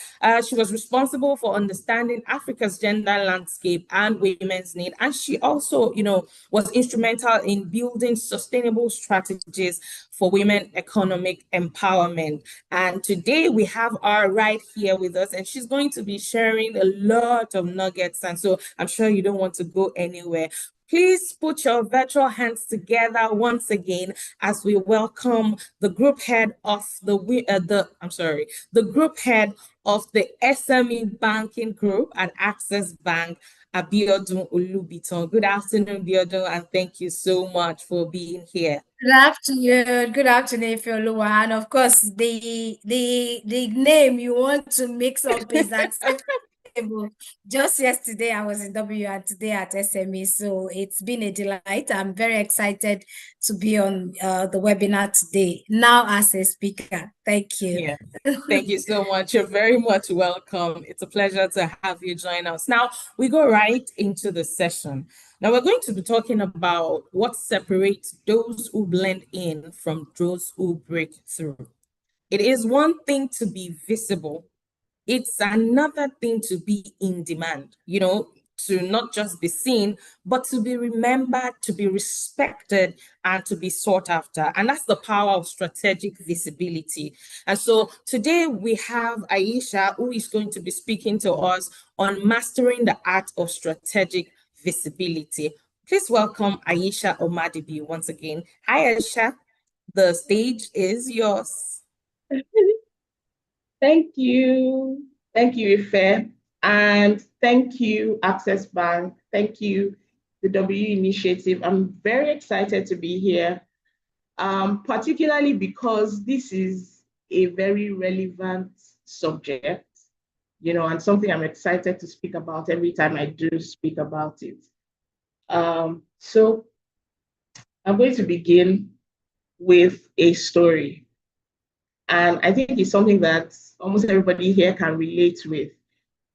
She was responsible for understanding Africa's gender landscape and women's need, and she also, was instrumental in building sustainable strategies for women economic empowerment. And today we have her right here with us, and she's going to be sharing a lot of nuggets. And so I'm sure you don't want to go anywhere. Please put your virtual hands together once again as we welcome the group head of the group head of the SME banking group at Access Bank, Abiodun Olubiton. Good afternoon, Abiodun, and thank you so much for being here. Good afternoon. Good afternoon, Ifeoluwa. And of course, the name you want to mix up is acceptable. Just yesterday, I was in W and today at SME, so it's been a delight. I'm very excited to be on the webinar today, now as a speaker. Thank you. Yeah. Thank you so much. You're very much welcome. It's a pleasure to have you join us. Now, we go right into the session. Now, we're going to be talking about what separates those who blend in from those who break through. It is one thing to be visible. It's another thing to be in demand, to not just be seen, but to be remembered, to be respected, and to be sought after. And that's the power of strategic visibility. And so today we have Aisha, who is going to be speaking to us on mastering the art of strategic visibility. Please welcome Aisha Omadibi once again. Hi, Aisha. The stage is yours. Thank you. Thank you, Ife. And thank you, Access Bank. Thank you, the W Initiative. I'm very excited to be here, particularly because this is a very relevant subject, and something I'm excited to speak about every time I do speak about it. So I'm going to begin with a story. And I think it's something that almost everybody here can relate with.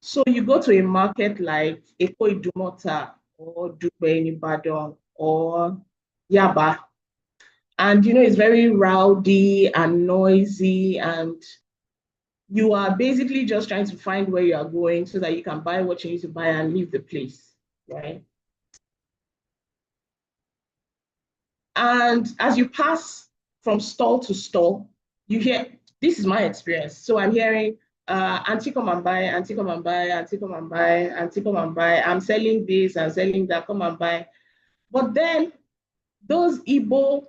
So you go to a market like Eko Idumota or Dupe in Ibadan or Yaba, and it's very rowdy and noisy, and you are basically just trying to find where you are going so that you can buy what you need to buy and leave the place, right? And as you pass from stall to stall, you hear, this is my experience. So I'm hearing, auntie come and buy, auntie come and buy, auntie come and buy, auntie come and buy. I'm selling this, I'm selling that, come and buy. But then those Igbo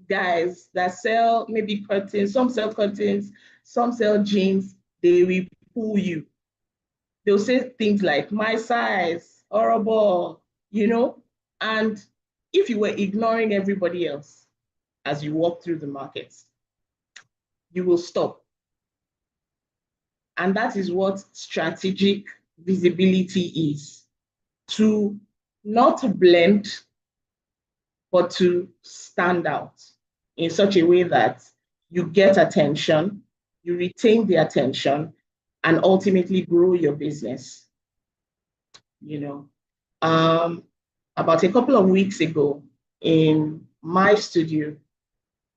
guys that sell maybe curtains, some sell curtains, some sell jeans, they will pull you. They'll say things like, my size, horrible, and if you were ignoring everybody else as you walk through the markets, you will stop. And that is what strategic visibility is: to not blend, but to stand out in such a way that you get attention, you retain the attention, and ultimately grow your business. About a couple of weeks ago in my studio,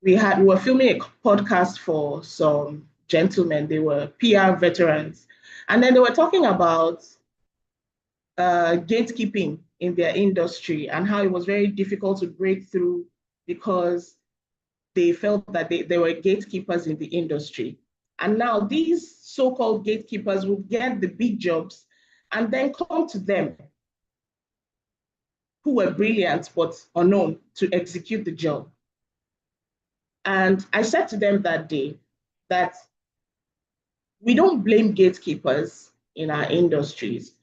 we were filming a podcast for some gentlemen. They were PR veterans. And then they were talking about gatekeeping in their industry and how it was very difficult to break through because they felt that they were gatekeepers in the industry. And now these so-called gatekeepers will get the big jobs and then come to them, who were brilliant but unknown, to execute the job. And I said to them that day that we don't blame gatekeepers in our industries.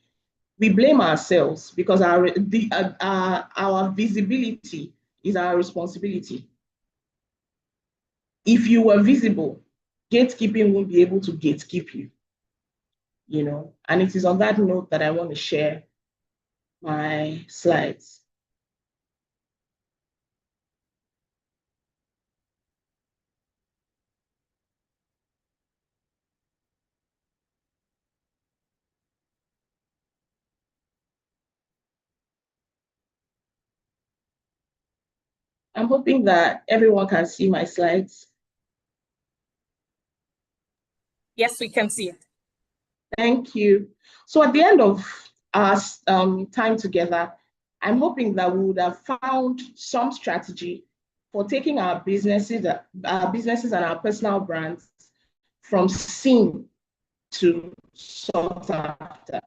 We blame ourselves because our visibility is our responsibility. If you were visible, gatekeeping won't be able to gatekeep you. And it is on that note that I want to share my slides. I'm hoping that everyone can see my slides. Yes, we can see it. Thank you. So at the end of our time together, I'm hoping that we would have found some strategy for taking our businesses and our personal brands from seen to sought after.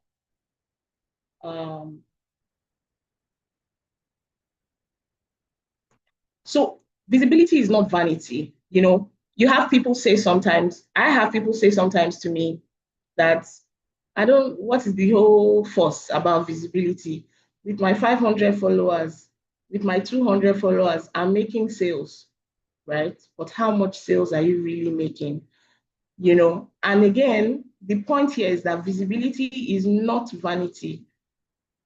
So visibility is not vanity. You have people say sometimes, I have people say sometimes to me that what is the whole fuss about visibility? With my 500 followers, with my 200 followers, I'm making sales, right? But how much sales are you really making? And again, the point here is that visibility is not vanity.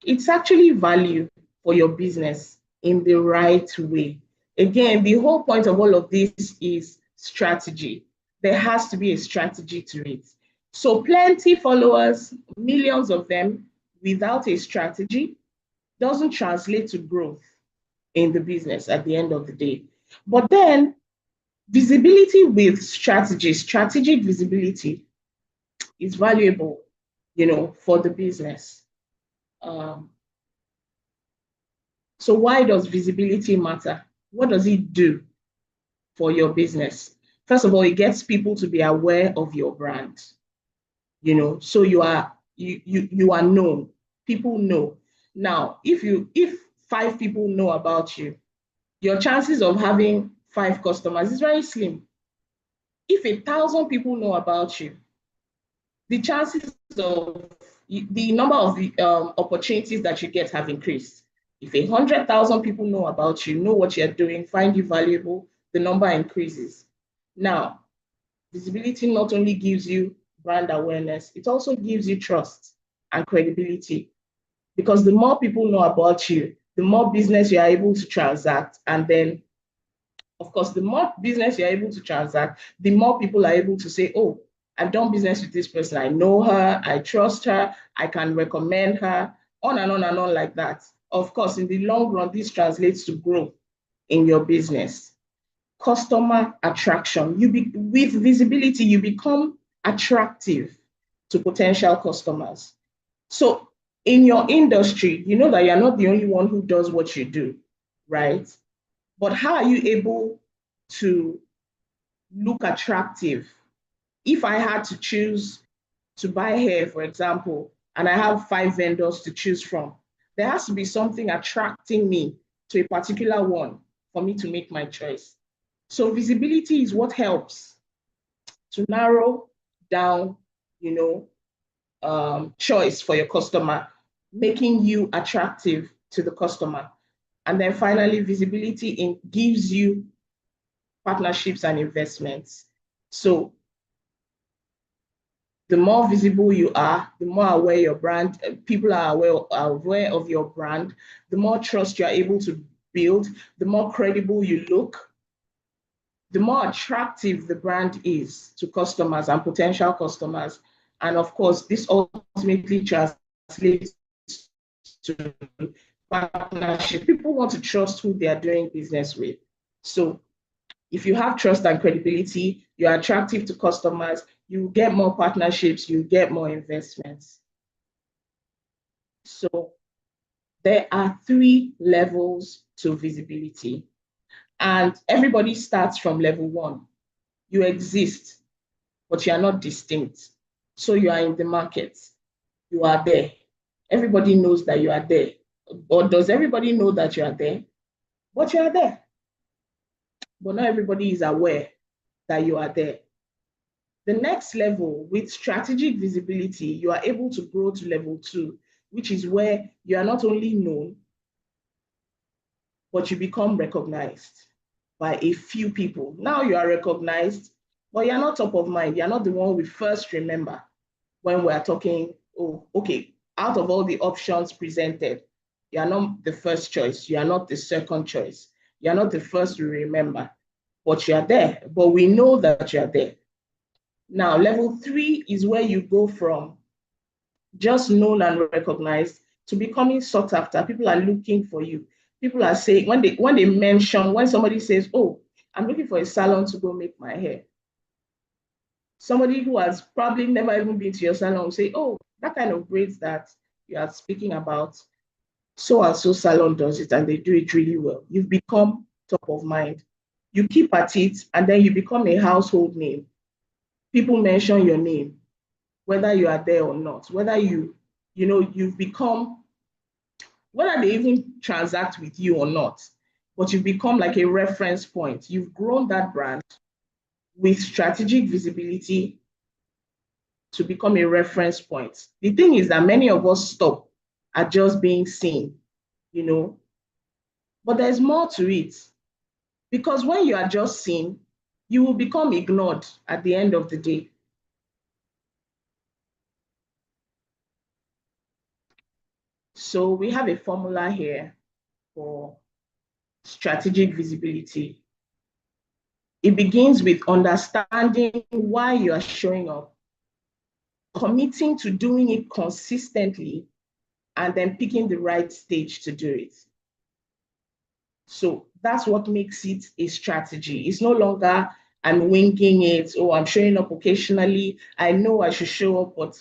It's actually value for your business in the right way. Again, the whole point of all of this is strategy. There has to be a strategy to it. So plenty followers, millions of them, without a strategy doesn't translate to growth in the business at the end of the day. But then visibility with strategy, strategic visibility is valuable, for the business. So why does visibility matter? What does it do for your business? First of all, it gets people to be aware of your brand. So you are known. People know. Now, if 5 people know about you, your chances of having 5 customers is very slim. If 1,000 people know about you, the chances of the number of opportunities that you get have increased. If 100,000 people know about you, know what you're doing, find you valuable, the number increases. Now, visibility not only gives you brand awareness, it also gives you trust and credibility. Because the more people know about you, the more business you are able to transact. And then, of course, the more business you're able to transact, the more people are able to say, oh, I've done business with this person. I know her, I trust her, I can recommend her, on and on and on like that. Of course, in the long run, this translates to growth in your business. Customer attraction. With visibility, you become attractive to potential customers. So in your industry, you know that you're not the only one who does what you do, right? But how are you able to look attractive? If I had to choose to buy hair, for example, and I have 5 vendors to choose from, there has to be something attracting me to a particular one for me to make my choice. So visibility is what helps to narrow down, choice for your customer, making you attractive to the customer. And then finally, visibility gives you partnerships and investments. So the more visible you are, the more aware your brand, people are aware of your brand, the more trust you're able to build, the more credible you look, the more attractive the brand is to customers and potential customers. And of course, this ultimately translates to partnership. People want to trust who they are doing business with. So if you have trust and credibility, you're attractive to customers, you get more partnerships, you get more investments. So there are 3 levels to visibility, and everybody starts from level 1. You exist, but you are not distinct. So you are in the market, you are there. Everybody knows that you are there. Or does everybody know that you are there? But you are there. But not everybody is aware that you are there. The next level, with strategic visibility, you are able to grow to level 2, which is where you are not only known, but you become recognized by a few people. Now you are recognized, but you're not top of mind. You're not the one we first remember when we're talking, oh, okay, out of all the options presented, you are not the first choice. You are not the second choice. You are not the first we remember, but you are there. But we know that you are there. Now, level 3 is where you go from just known and recognized to becoming sought after. People are looking for you. People are saying, when somebody says, oh, I'm looking for a salon to go make my hair, somebody who has probably never even been to your salon will say, oh, that kind of braids that you are speaking about, so and so salon does it and they do it really well. You've become top of mind. You keep at it and then you become a household name. People mention your name, whether you are there or not, whether you've become, whether they even transact with you or not, but you've become like a reference point. You've grown that brand with strategic visibility to become a reference point. The thing is that many of us stop at just being seen, but there's more to it. Because when you are just seen, you will become ignored at the end of the day. So we have a formula here for strategic visibility. It begins with understanding why you are showing up, committing to doing it consistently, and then picking the right stage to do it. So that's what makes it a strategy. It's no longer I'm winging it, or I'm showing up occasionally. I know I should show up, but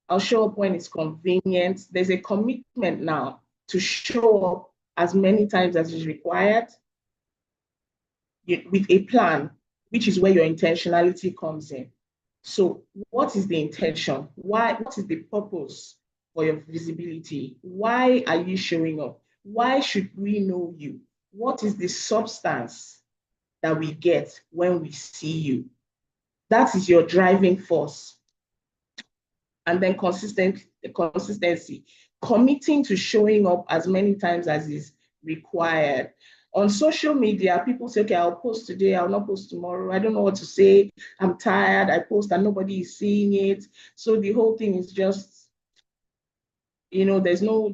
I'll show up when it's convenient. There's a commitment now to show up as many times as is required with a plan, which is where your intentionality comes in. So what is the intention? What is the purpose for your visibility? Why are you showing up? Why should we know you? What is the substance that we get when we see you? That is your driving force. And then consistency, committing to showing up as many times as is required. On social media, people say, okay, I'll post today, I'll not post tomorrow. I don't know what to say. I'm tired. I post and nobody is seeing it. So the whole thing is just, there's no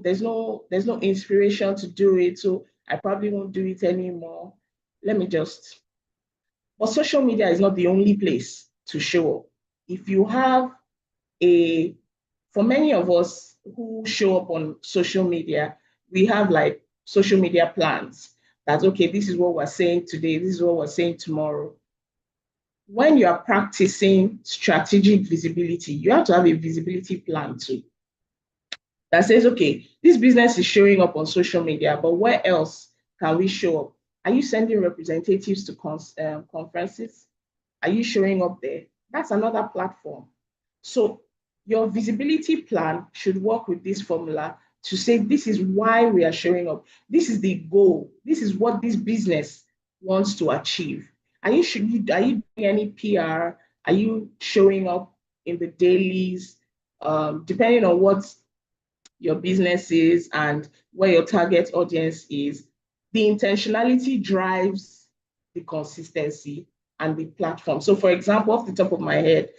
inspiration to do it. So I probably won't do it anymore. But social media is not the only place to show up. if you have for many of us who show up on social media, we have like social media plans. That's okay, this is what we're saying today, this is what we're saying tomorrow. When you are practicing strategic visibility, you have to have a visibility plan too. That says, okay, this business is showing up on social media, but where else can we show up? Are you sending representatives to conferences? Are you showing up there? That's another platform. So your visibility plan should work with this formula to say, this is why we are showing up. This is the goal. This is what this business wants to achieve. Are you doing any PR? Are you showing up in the dailies? Depending on what your business is and where your target audience is, the intentionality drives the consistency and the platform. So for example, off the top of my head,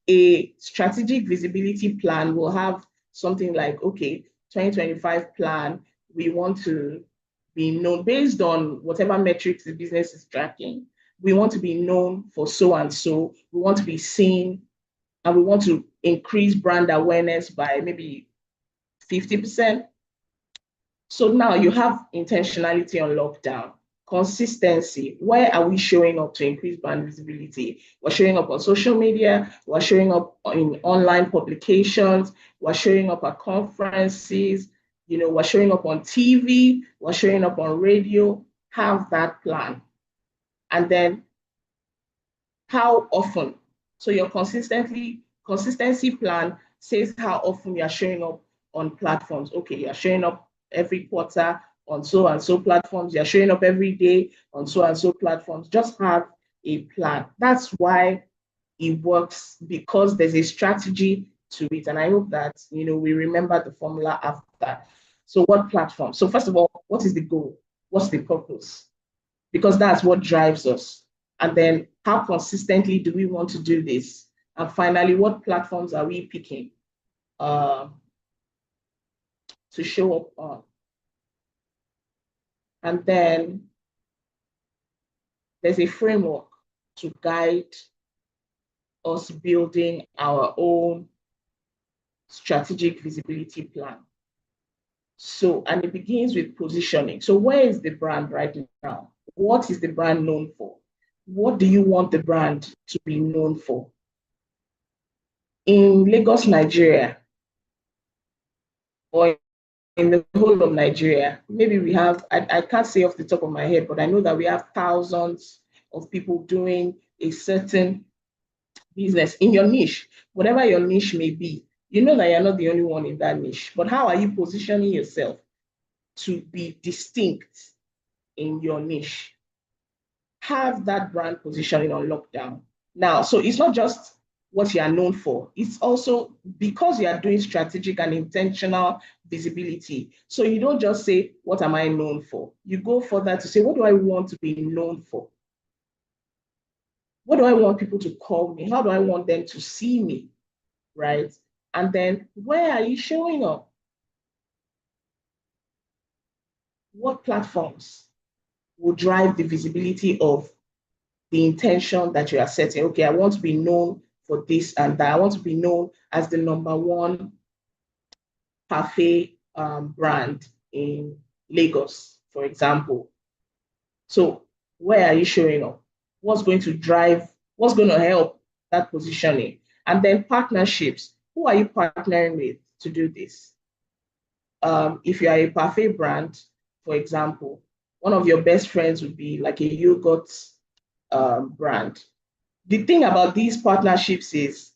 a strategic visibility plan will have something like, okay, 2025 plan, we want to be known based on whatever metrics the business is tracking. We want to be known for so and so. We want to be seen, and we want to increase brand awareness by maybe 50%. So now you have intentionality on lockdown. Consistency. Where are we showing up to increase brand visibility? We're showing up on social media, we're showing up in online publications, we're showing up at conferences, we're showing up on TV, we're showing up on radio. Have that plan. And then how often? So your consistency plan says how often you are showing up on platforms. Okay, you're showing up every quarter on so and so platforms. You're showing up every day on so and so platforms. Just have a plan. That's why it works, because there's a strategy to it. And I hope that we remember the formula after. So what platform? So first of all, what is the goal? What's the purpose? Because that's what drives us. And then how consistently do we want to do this? And finally, what platforms are we picking to show up on? And then there's a framework to guide us building our own strategic visibility plan. So, and it begins with positioning. So where is the brand right now? What is the brand known for? What do you want the brand to be known for? In Lagos, Nigeria, or in the whole of Nigeria, maybe we have, I can't say off the top of my head, but I know that we have thousands of people doing a certain business in your niche, whatever your niche may be. You know that you're not the only one in that niche, but how are you positioning yourself to be distinct in your niche? Have that brand positioning on lockdown. Now, so it's not just what you are known for, it's also because you are doing strategic and intentional visibility. So you don't just say, what am I known for? You go further to say, what do I want to be known for? What do I want people to call me? How do I want them to see me, right? And then where are you showing up? What platforms will drive the visibility of the intention that you are setting? Okay, I want to be known for this and that. I want to be known as the #1 parfait brand in Lagos, for example. So where are you showing up? What's going to drive, what's going to help that positioning? And then partnerships. Who are you partnering with to do this? If you are a parfait brand, for example, one of your best friends would be like a yogurt brand. The thing about these partnerships is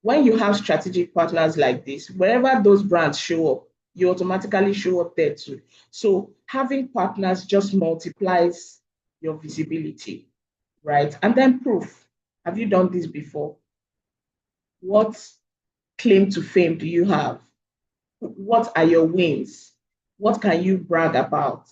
when you have strategic partners like this, wherever those brands show up, you automatically show up there too. So having partners just multiplies your visibility, right? And then proof. Have you done this before? What claim to fame do you have? What are your wins? What can you brag about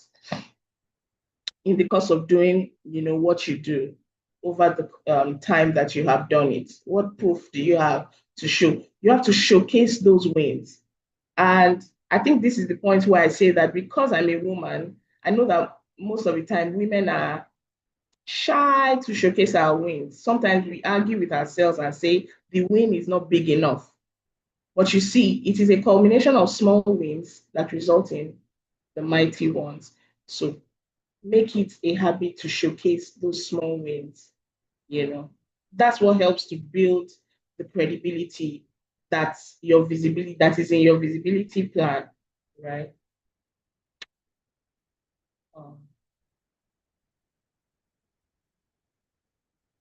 in the course of doing, what you do over the time that you have done it? What proof do you have to show? You have to showcase those wins. And I think this is the point where I say that because I'm a woman, I know that most of the time women are shy to showcase our wins. Sometimes we argue with ourselves and say the win is not big enough. But you see, it is a culmination of small wins that result in the mighty ones. So make it a habit to showcase those small wins. That's what helps to build the credibility that is in your visibility plan, right?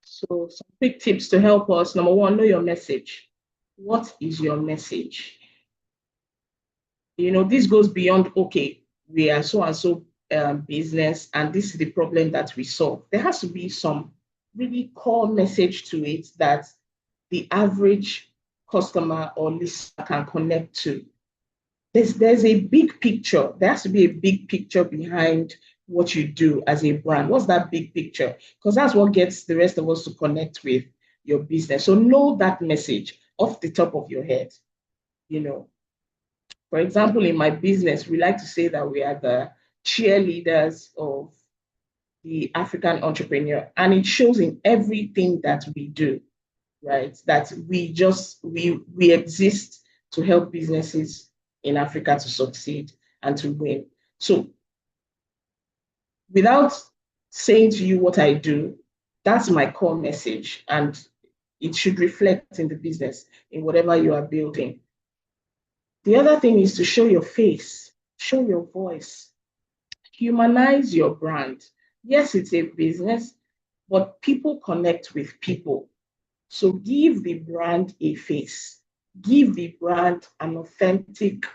So some quick tips to help us. Number one, know your message. What is your message? This goes beyond, okay, we are so and so business, and this is the problem that we solve. There has to be some really core message to it that the average customer or listener can connect to. There's a big picture. There has to be a big picture behind what you do as a brand. What's that big picture? Because that's what gets the rest of us to connect with your business. So know that message off the top of your head. For example, in my business, we like to say that we are the cheerleaders of the African entrepreneur, and it shows in everything that we do, right? That we exist to help businesses in Africa to succeed and to win. So without saying to you what I do, that's my core message, and it should reflect in the business, in whatever you are building. The other thing is to show your face, show your voice, humanize your brand. Yes, it's a business, but people connect with people. So give the brand a face, give the brand an authentic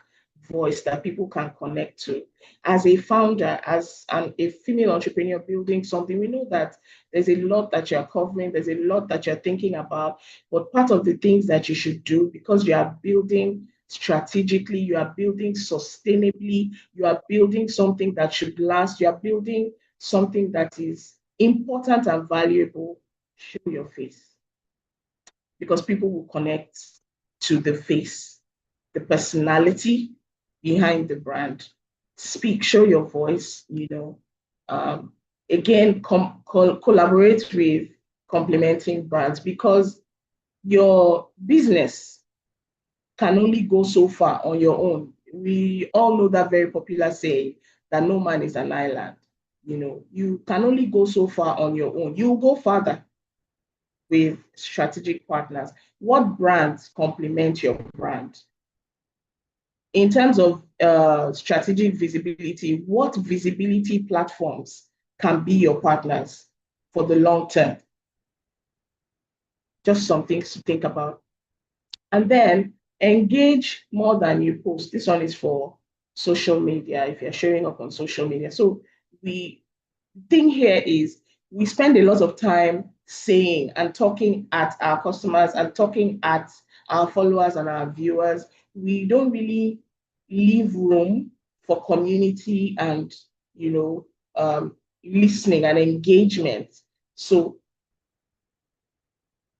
voice that people can connect to. As a founder, as a female entrepreneur building something, we know that there's a lot that you're covering, there's a lot that you're thinking about, but part of the things that you should do, because you are building strategically, you are building sustainably, you are building something that should last, you are building something that is important and valuable, show your face. Because people will connect to the face, the personality behind the brand. Speak, show your voice, again, collaborate with complementing brands, because your business can only go so far on your own. We all know that very popular saying that no man is an island. You can only go so far on your own. You will go farther with strategic partners. What brands complement your brand? In terms of strategic visibility, what visibility platforms can be your partners for the long term? Just some things to think about. And then engage more than you post. This one is for social media, if you're showing up on social media. So the thing here is we spend a lot of time saying and talking at our customers and talking at our followers and our viewers. We don't really leave room for community and listening and engagement. So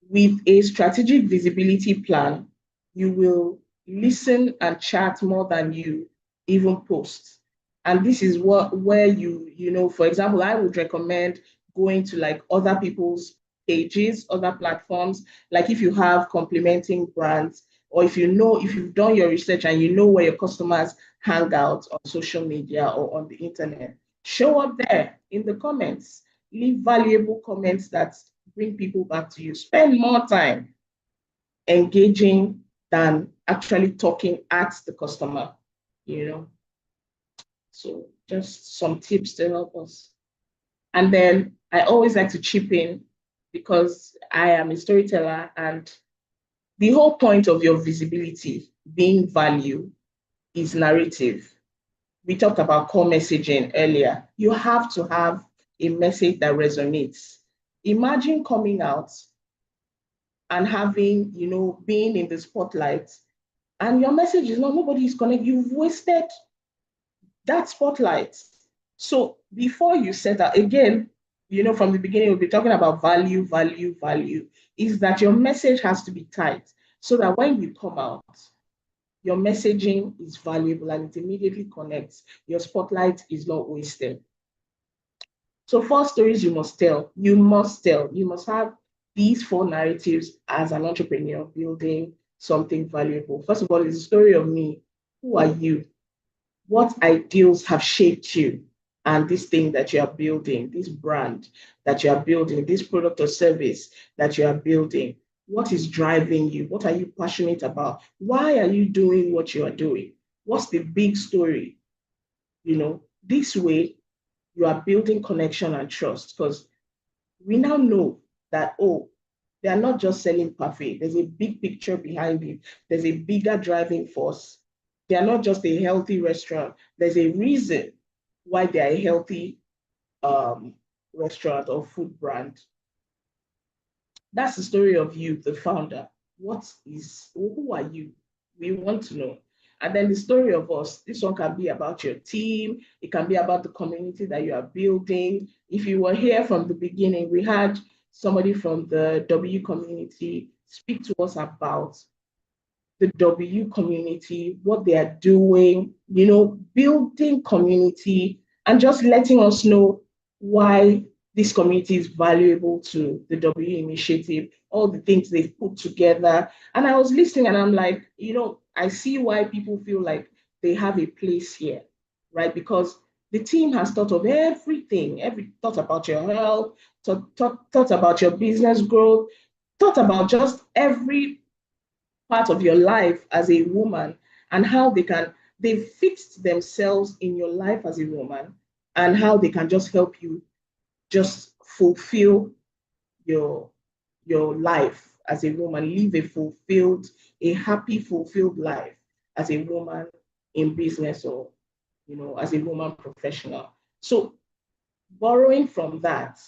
with a strategic visibility plan, you will listen and chat more than you even post. And this is where for example, I would recommend going to like other people's pages, other platforms, like if you have complementing brands, or if you've done your research and you know where your customers hang out on social media or on the internet, show up there in the comments, leave valuable comments that bring people back to you. Spend more time engaging than actually talking at the customer, So just some tips to help us. And then I always like to chip in, because I am a storyteller, and the whole point of your visibility being value is narrative. We talked about core messaging earlier. You have to have a message that resonates. Imagine coming out and having, being in the spotlight, and your message is nobody is connected. You've wasted that spotlight. So before you set that, again, from the beginning, we'll be talking about value, is that your message has to be tight, so that when you come out, your messaging is valuable and it immediately connects. Your spotlight is not wasted. So 4 stories you must tell. You must tell. You must have these 4 narratives as an entrepreneur building something valuable. First of all, it's a story of me. Who are you? What ideals have shaped you? And this thing that you are building, this brand that you are building, this product or service that you are building, what is driving you? What are you passionate about? Why are you doing what you are doing? What's the big story? This way you are building connection and trust, because we now know that, they are not just selling parfait. There's a big picture behind it. There's a bigger driving force. They are not just a healthy restaurant. There's a reason why they are a healthy restaurant or food brand. That's the story of you, the founder. Who are you? We want to know. And then the story of us. This one can be about your team. It can be about the community that you are building. If you were here from the beginning, we had somebody from the W community speak to us about the W community, what they are doing, building community, and just letting us know why this community is valuable to the W initiative, all the things they've put together. And I was listening and I'm like, I see why people feel like they have a place here, right? Because the team has thought of everything, thought about your health, thought about your business growth, thought about just every part of your life as a woman, and how they've fixed themselves in your life as a woman, and how they can just help you just fulfill your life as a woman, live a happy, fulfilled life as a woman in business, or as a woman professional. So borrowing from that,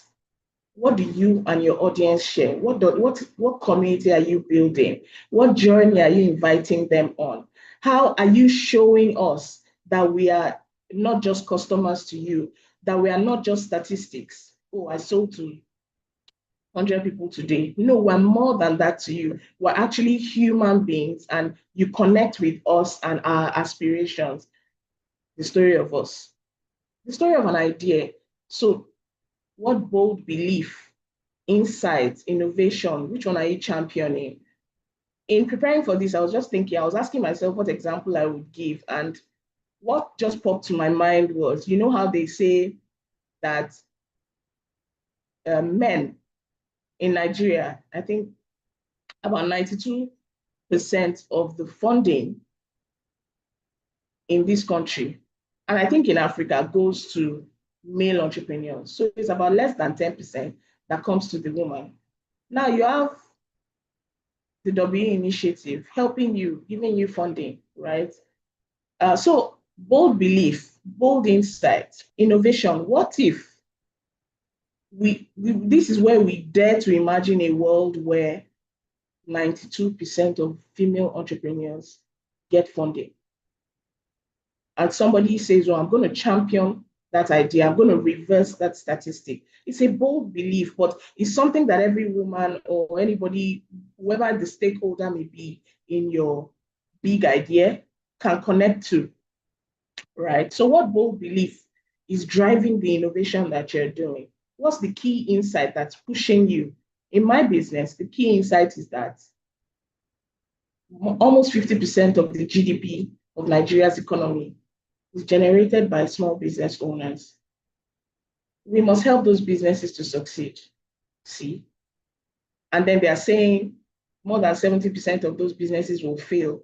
what do you and your audience share? What community are you building? What journey are you inviting them on? How are you showing us that we are not just customers to you, that we are not just statistics? Oh, I sold to 100 people today. No, we're more than that to you. We're actually human beings, and you connect with us and our aspirations. The story of us, the story of an idea. So what bold belief, insight, innovation, which one are you championing? In preparing for this, I was just thinking, I was asking myself what example I would give. And what just popped to my mind was, how they say that men in Nigeria, I think about 92% of the funding in this country, and I think in Africa, goes to male entrepreneurs. So it's about less than 10% that comes to the woman. Now you have the W initiative helping you, giving you funding, right? So bold belief, bold insight, innovation. What if this is where we dare to imagine a world where 92% of female entrepreneurs get funding. And somebody says, I'm going to champion that idea. I'm going to reverse that statistic. It's a bold belief, but it's something that every woman or anybody, whoever the stakeholder may be in your big idea, can connect to, right? So what bold belief is driving the innovation that you're doing? What's the key insight that's pushing you? In my business, the key insight is that almost 50% of the GDP of Nigeria's economy is generated by small business owners. We must help those businesses to succeed. See? And then they are saying more than 70% of those businesses will fail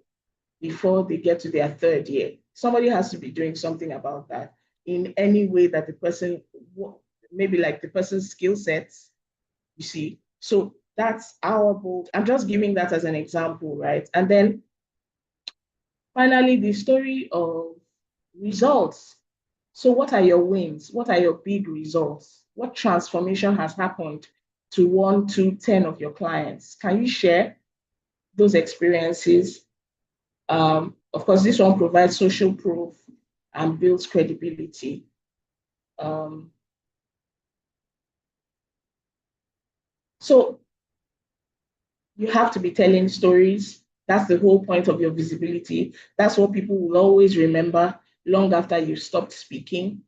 before they get to their 3rd year. Somebody has to be doing something about that in any way that the person, maybe like the person's skill sets, you see. So that's our bold. I'm just giving that as an example, right? And then finally, the story of results. So what are your wins? What are your big results? What transformation has happened to 1, 2, 10 of your clients? Can you share those experiences? Of course, this one provides social proof and builds credibility. So you have to be telling stories. That's the whole point of your visibility. That's what people will always remember long after you've stopped speaking.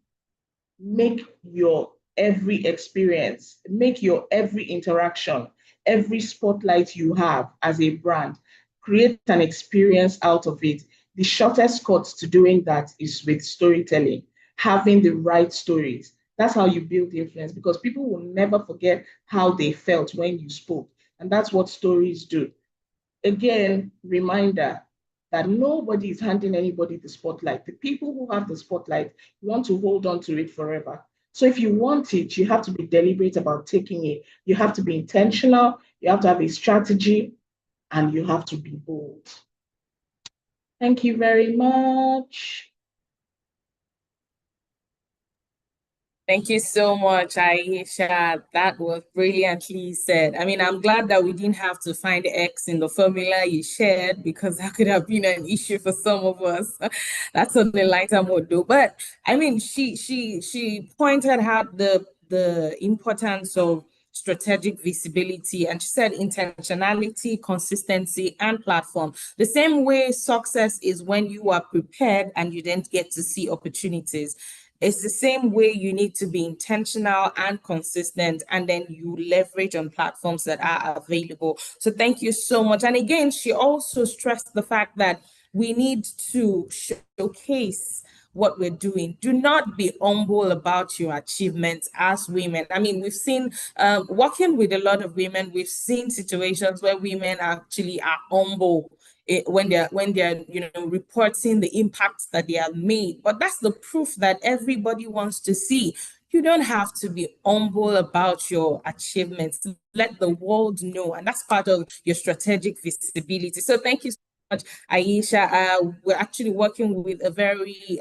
Make your every experience, make your every interaction, every spotlight you have as a brand, create an experience out of it. The shortest cut to doing that is with storytelling, having the right stories. That's how you build influence, because people will never forget how they felt when you spoke. And that's what stories do. Again, reminder that nobody is handing anybody the spotlight. The people who have the spotlight want to hold on to it forever. So if you want it, you have to be deliberate about taking it. You have to be intentional. You have to have a strategy, and you have to be bold. Thank you very much. Thank you so much, Aisha. That was brilliantly said. I mean, I'm glad that we didn't have to find X in the formula you shared, because that could have been an issue for some of us. That's on the lighter mode, though. But I mean, she pointed out the importance of strategic visibility, and she said intentionality, consistency, and platform. The same way success is when you are prepared and you then get to see opportunities. It's the same way you need to be intentional and consistent, and then you leverage on platforms that are available. So thank you so much. And again, she also stressed the fact that we need to showcase what we're doing. Do not be humble about your achievements as women. I mean, we've seen, working with a lot of women, we've seen situations where women actually are humble when they're reporting the impacts that they have made. But that's the proof that everybody wants to see. You don't have to be humble about your achievements. Let the world know, and that's part of your strategic visibility. So thank you so much, Aisha. We're actually working with a very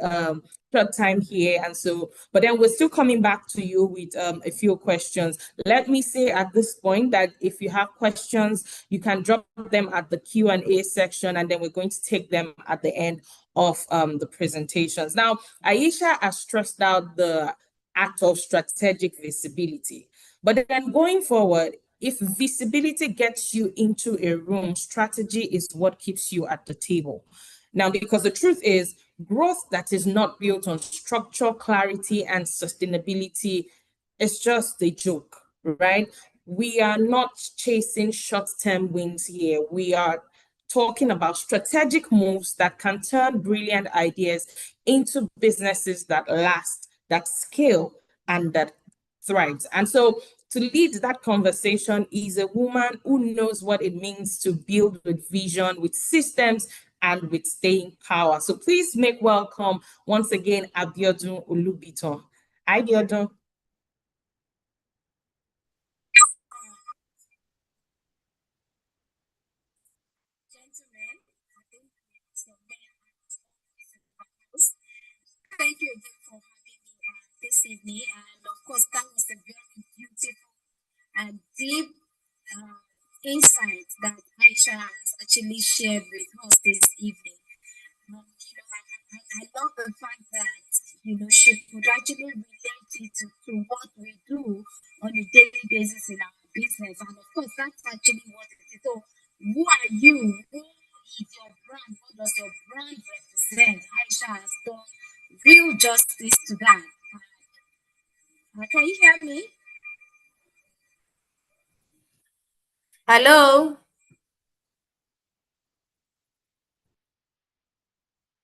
short time here, and so, but then we're still coming back to you with a few questions. Let me say at this point that if you have questions, you can drop them at the Q&A section, and then we're going to take them at the end of the presentations. Now, Aisha has stressed out the act of strategic visibility, but then going forward, if visibility gets you into a room, strategy is what keeps you at the table. Now, because the truth is, growth that is not built on structure, clarity, and sustainability is just a joke, right? We are not chasing short-term wins here. We are talking about strategic moves that can turn brilliant ideas into businesses that last, that scale, and that thrives. And so to lead that conversation is a woman who knows what it means to build with vision, with systems, and with staying power. So please make welcome once again Abiodun Olubiton. Hi, Abiodun. Thank you again for having me this evening. And of course, that was a very beautiful and deep insight that Aisha has actually shared with us this evening. I love the fact that, she could actually relate it to what we do on a daily basis in our business. And of course, that's actually what it is. So, who are you? Who is your brand? What does your brand represent? Aisha has done real justice to that. Can you hear me? Hello?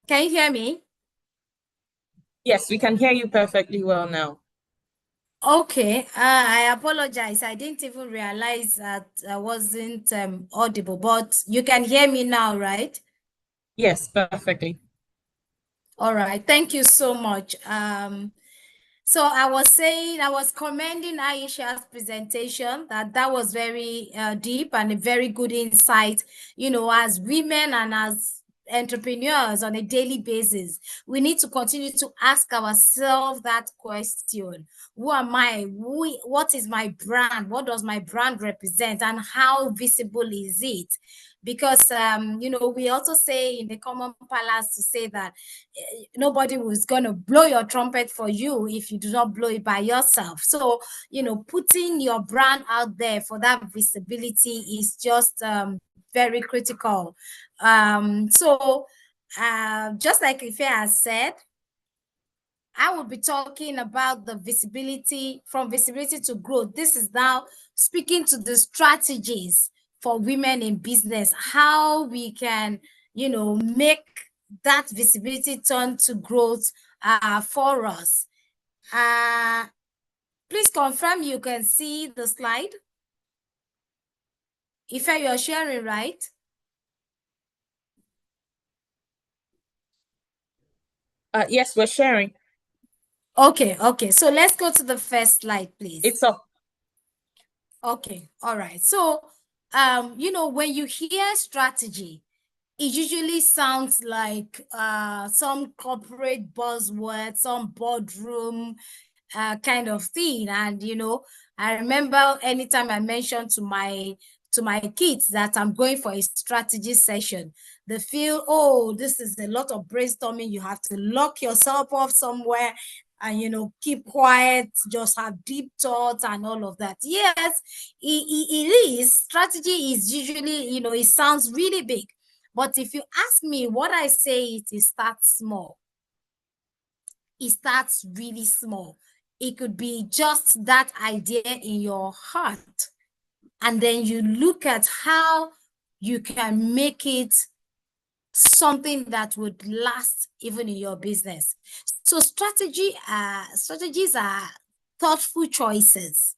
Can you hear me? Yes, we can hear you perfectly well now. Okay, I apologize. I didn't even realize that I wasn't audible, but you can hear me now, right? Yes, perfectly. All right, thank you so much. So I was commending Aisha's presentation, that was very deep and a very good insight. As women and as entrepreneurs on a daily basis, we need to continue to ask ourselves that question: who am I? What is my brand? What does my brand represent, and how visible is it? Because we also say in the common palace to say that nobody was going to blow your trumpet for you if you do not blow it by yourself. So putting your brand out there for that visibility is just very critical. So just like Ife has said, I will be talking about the visibility, from visibility to growth. This is now speaking to the strategies for women in business, how we can, make that visibility turn to growth for us. Please confirm you can see the slide. If you're sharing, right? Yes, we're sharing. Okay. So let's go to the first slide, please. It's up. Okay. All right. So, when you hear strategy, it usually sounds like some corporate buzzword, some boardroom kind of thing. And I remember anytime I mentioned to my kids that I'm going for a strategy session, they feel, oh, this is a lot of brainstorming. You have to lock yourself off somewhere and keep quiet, just have deep thoughts and all of that. Yes, it is. Strategy is usually, it sounds really big. But if you ask me, what I say it starts small. It starts really small. It could be just that idea in your heart. And then you look at how you can make it something that would last even in your business. So strategies are thoughtful choices.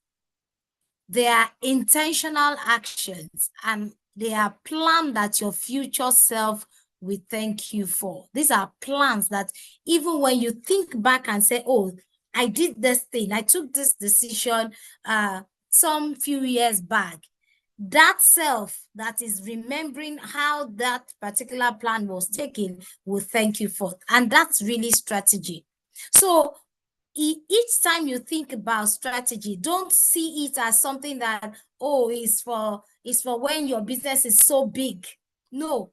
They are intentional actions, and they are plans that your future self will thank you for. These are plans that even when you think back and say, oh, I did this thing, I took this decision some few years back, that self that is remembering how that particular plan was taken will thank you for. And that's really strategy. So each time you think about strategy, don't see it as something that, oh, it's for when your business is so big. No,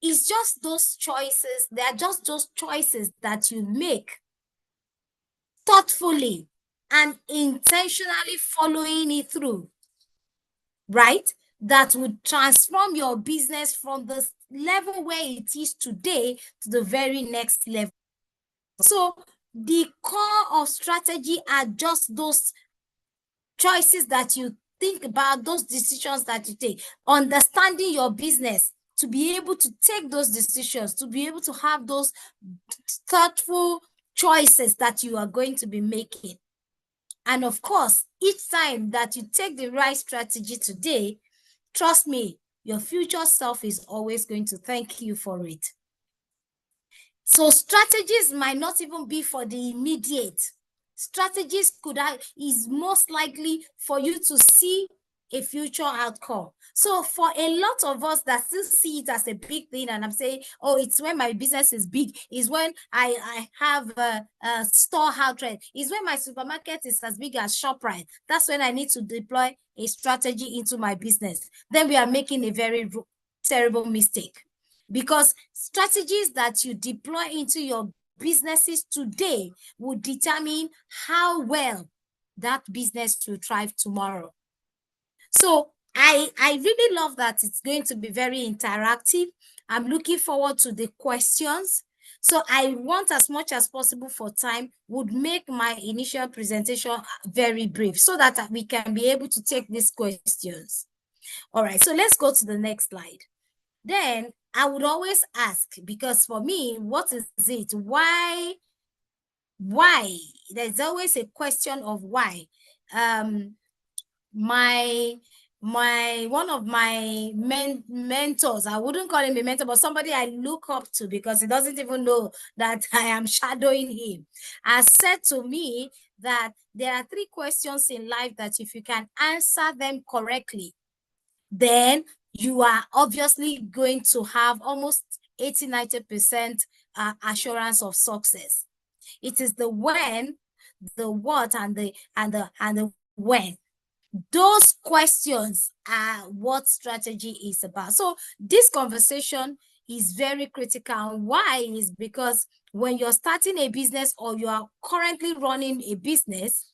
it's just those choices. They are just those choices that you make thoughtfully and intentionally following it through, right? That would transform your business from the level where it is today to the very next level. So the core of strategy are just those choices that you think about, those decisions that you take, understanding your business to be able to take those decisions, to be able to have those thoughtful choices that you are going to be making. And of course, each time that you take the right strategy today, trust me, your future self is always going to thank you for it. So strategies might not even be for the immediate. Strategies is most likely for you to see a future outcome. So for a lot of us that still see it as a big thing, and I'm saying, oh, it's when my business is big, is when I have a store outlet, is when my supermarket is as big as ShopRite. That's when I need to deploy a strategy into my business. Then we are making a very terrible mistake. Because strategies that you deploy into your businesses today will determine how well that business will thrive tomorrow. So I really love that it's going to be very interactive. I'm looking forward to the questions. So I want, as much as possible for time, would make my initial presentation very brief so that we can be able to take these questions. All right, so let's go to the next slide. Then I would always ask, because for me, what is it? Why? There's always a question of why. One of my mentors, I wouldn't call him a mentor, but somebody I look up to because he doesn't even know that I am shadowing him, has said to me that there are 3 questions in life that if you can answer them correctly, then you are obviously going to have almost 80-90% assurance of success. It is the when, the what, and the when. Those questions are what strategy is about. So this conversation is very critical. Why? Is because when you're starting a business or you are currently running a business,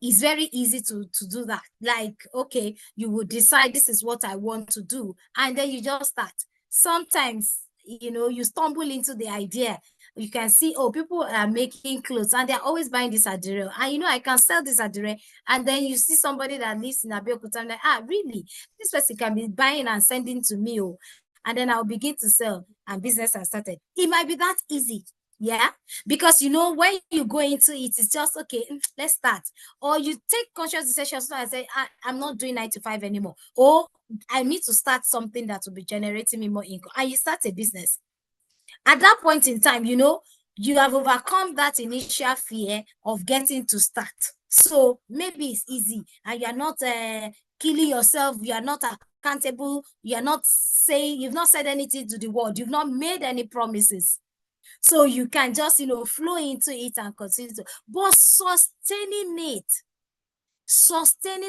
it's very easy to do that. Like, okay, you will decide this is what I want to do, and then you just start. Sometimes, you stumble into the idea you can see, oh, people are making clothes and they're always buying this adire. And I can sell this adire. And then you see somebody that lives in Abeokuta, and like, really? This person can be buying and sending to me, oh, and then I'll begin to sell and business has started. It might be that easy. Yeah, because when you go into it, it's just okay, let's start. Or you take conscious decision, so I say, I'm not doing 9 to 5 anymore. Or I need to start something that will be generating me more income. And you start a business. At that point in time, you have overcome that initial fear of getting to start. So maybe it's easy and you're not killing yourself. You are not accountable. You've not said anything to the world. You've not made any promises. So you can just, flow into it and continue to, but sustaining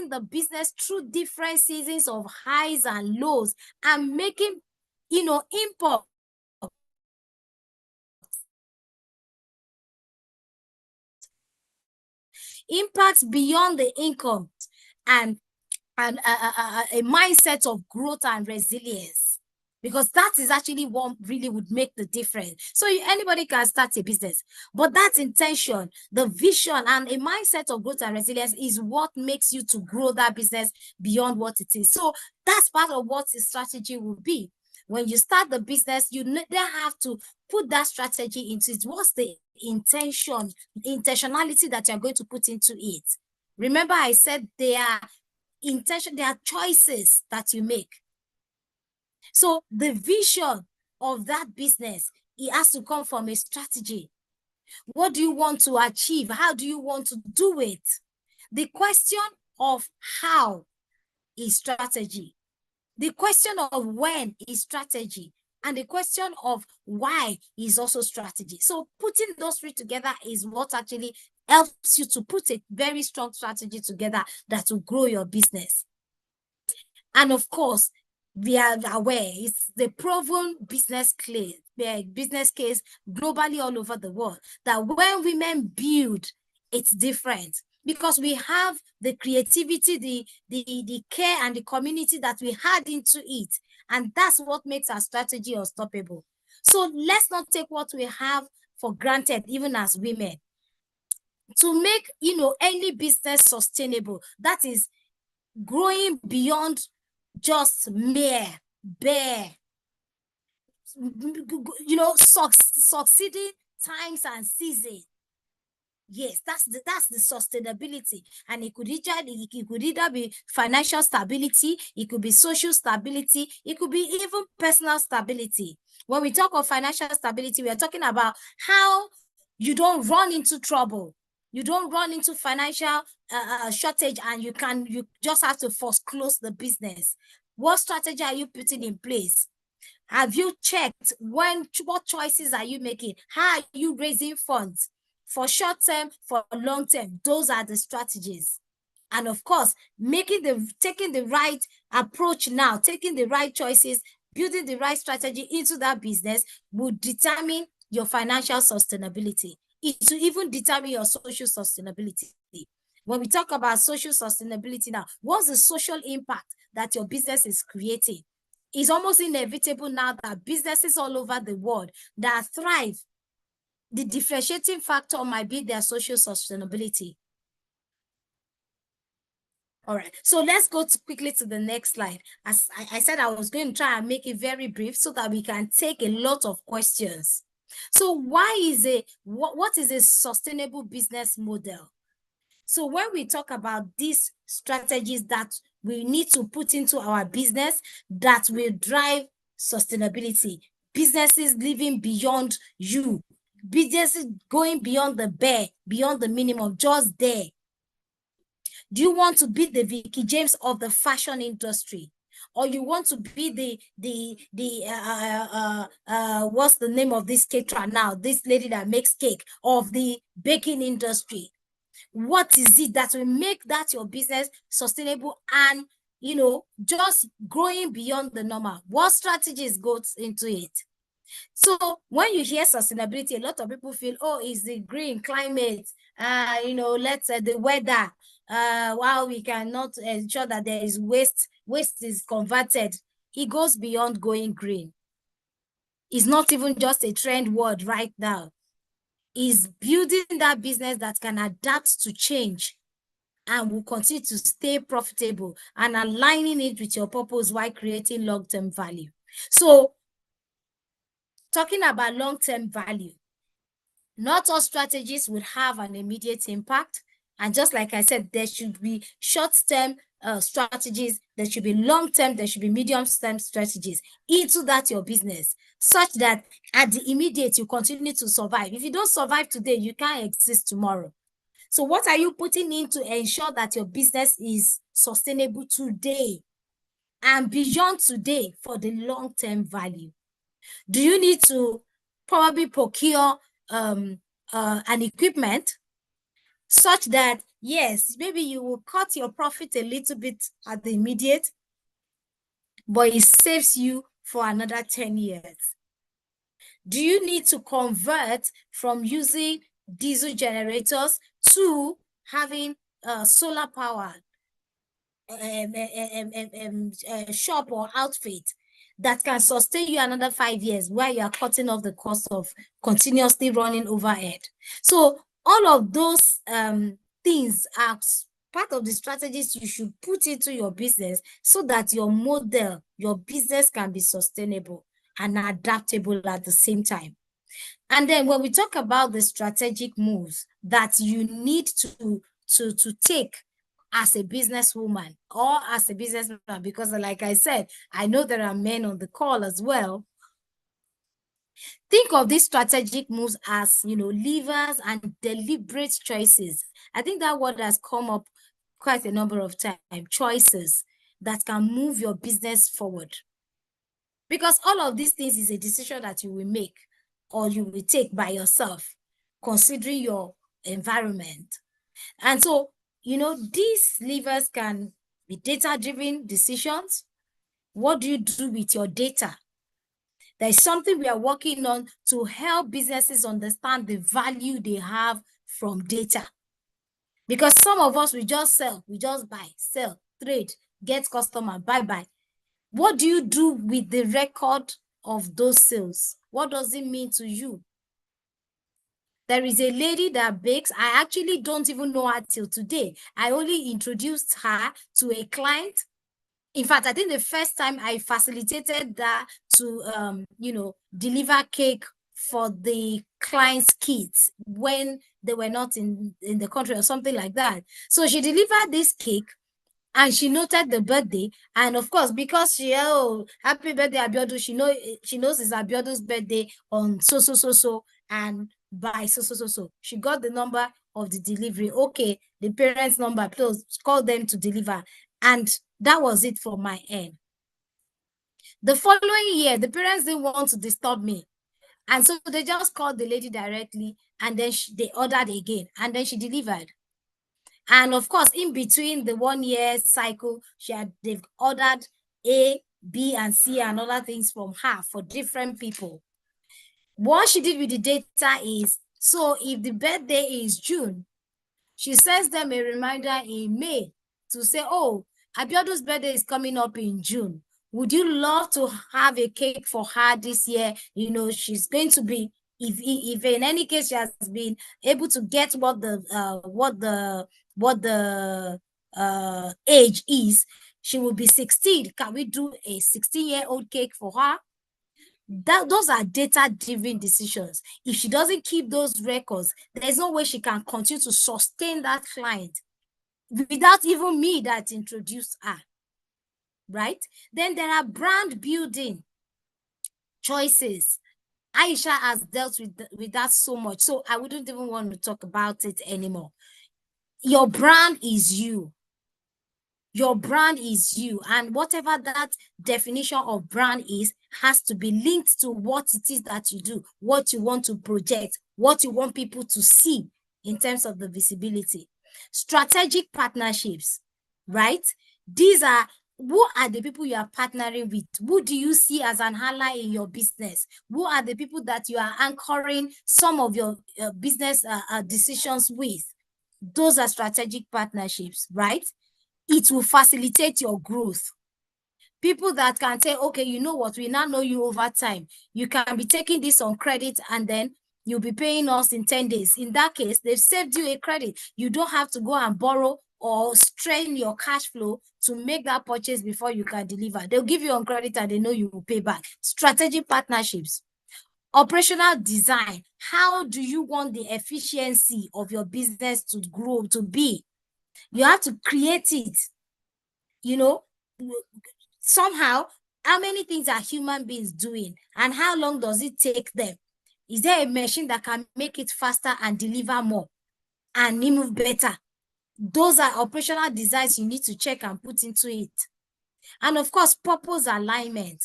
the business through different seasons of highs and lows and making, impact beyond the income and a mindset of growth and resilience, because that is actually what really would make the difference. So anybody can start a business, but that intention, the vision, and a mindset of growth and resilience is what makes you to grow that business beyond what it is. So that's part of what the strategy will be. When you start the business, you then have to put that strategy into it. What's the intentionality that you're going to put into it? Remember, I said there are choices that you make. So the vision of that business, it has to come from a strategy. What do you want to achieve? How do you want to do it? The question of how is strategy. The question of when is strategy. And the question of why is also strategy. So putting those three together is what actually helps you to put a very strong strategy together that will grow your business. And of course, we are aware it's the proven business case globally all over the world that when women build, it's different, because we have the creativity, the care, and the community that we had into it. And that's what makes our strategy unstoppable. So let's not take what we have for granted, even as women. To make, any business sustainable, that is growing beyond just bare, succeeding times and seasons. Yes, that's the sustainability. And it could either be financial stability, it could be social stability, it could be even personal stability. When we talk of financial stability, we are talking about how you don't run into trouble. You don't run into financial shortage and you just have to force close the business. What strategy are you putting in place? Have you checked what choices are you making? How are you raising funds for short term, for long term? Those are the strategies. And of course, taking the right approach now, taking the right choices, building the right strategy into that business will determine your financial sustainability. It will even determine your social sustainability. When we talk about social sustainability now, what's the social impact that your business is creating? It's almost inevitable now that businesses all over the world that thrive, the differentiating factor might be their social sustainability. All right, so let's go quickly to the next slide. As I said, I was going to try and make it very brief so that we can take a lot of questions. So what is a sustainable business model? So when we talk about these strategies that we need to put into our business that will drive sustainability, businesses living beyond you, businesses going beyond the bare, beyond the minimum, just there. Do you want to be the Vicky James of the fashion industry? Or you want to be what's the name of this caterer now? This lady that makes cake, of the baking industry. What is it that will make that your business sustainable and, just growing beyond the normal? What strategies goes into it? So when you hear sustainability, a lot of people feel, oh, it's the green climate, let's say the weather, while we cannot ensure that there is waste is converted. It goes beyond going green. It's not even just a trend word right now. is building that business that can adapt to change and will continue to stay profitable and aligning it with your purpose while creating long-term value. So, talking about long-term value, not all strategies would have an immediate impact. And just like I said, there should be short-term strategies, there should be long-term, there should be medium-term strategies into that your business, such that at the immediate, you continue to survive. If you don't survive today, you can't exist tomorrow. So what are you putting in to ensure that your business is sustainable today and beyond today for the long-term value? Do you need to probably procure an equipment such that, yes, maybe you will cut your profit a little bit at the immediate, but it saves you for another 10 years? Do you need to convert from using diesel generators to having solar power shop or outfit that can sustain you another 5 years while you are cutting off the cost of continuously running overhead? So all of those things are part of the strategies you should put into your business so that your model, your business can be sustainable and adaptable at the same time. And then when we talk about the strategic moves that you need to take as a businesswoman or as a businessman, because like I said, I know there are men on the call as well. Think of these strategic moves as, levers and deliberate choices. I think that word has come up quite a number of times, choices that can move your business forward. Because all of these things is a decision that you will make or you will take by yourself, considering your environment. And so, these levers can be data-driven decisions. What do you do with your data? There's something we are working on to help businesses understand the value they have from data. Because some of us, we just sell, we just buy, sell, trade, get customer, bye-bye. What do you do with the record of those sales? What does it mean to you? There is a lady that bakes. I actually don't even know her till today. I only introduced her to a client. In fact, I think the first time I facilitated that to, deliver cake for the client's kids when they were not in the country or something like that. So she delivered this cake and she noted the birthday. And of course, because she, happy birthday, Abiodu, she knows it's Abiodu's birthday on so, and by so. She got the number of the delivery. Okay, the parents' number, please call them to deliver. And that was it for my end. The following year, the parents didn't want to disturb me. And so they just called the lady directly, and then they ordered again, and then she delivered. And of course, in between the 1 year cycle, they've ordered A, B, and C and other things from her for different people. What she did with the data is, so if the birthday is June, she sends them a reminder in May to say, oh, Abiodu's birthday is coming up in June. Would you love to have a cake for her this year? She's going to be, if in any case she has been able to get what the age is, she will be 16. Can we do a 16-year-old cake for her? Those are data-driven decisions. If she doesn't keep those records, there's no way she can continue to sustain that client without even me that introduced her, right? Then there are brand building choices. Aisha has dealt with that so much, so I wouldn't even want to talk about it anymore. Your brand is you. Your brand is you, and whatever that definition of brand is has to be linked to what it is that you do, what you want to project, what you want people to see in terms of the visibility. Strategic partnerships, right? These are, who are the people you are partnering with? Who do you see as an ally in your business? Who are the people that you are anchoring some of your business decisions with? Those are strategic partnerships, right? It will facilitate your growth. People that can say, okay, you know what, we now know you over time. You can be taking this on credit, and then You'll be paying us in 10 days. In that case, they've saved you a credit. You don't have to go and borrow or strain your cash flow to make that purchase before you can deliver. They'll give you on credit and they know you will pay back. Strategic partnerships. Operational design. How do you want the efficiency of your business to grow, to be? You have to create it. You know, somehow, how many things are human beings doing and how long does it take them? Is there a machine that can make it faster and deliver more and move better? Those are operational designs you need to check and put into it. And of course, purpose alignment.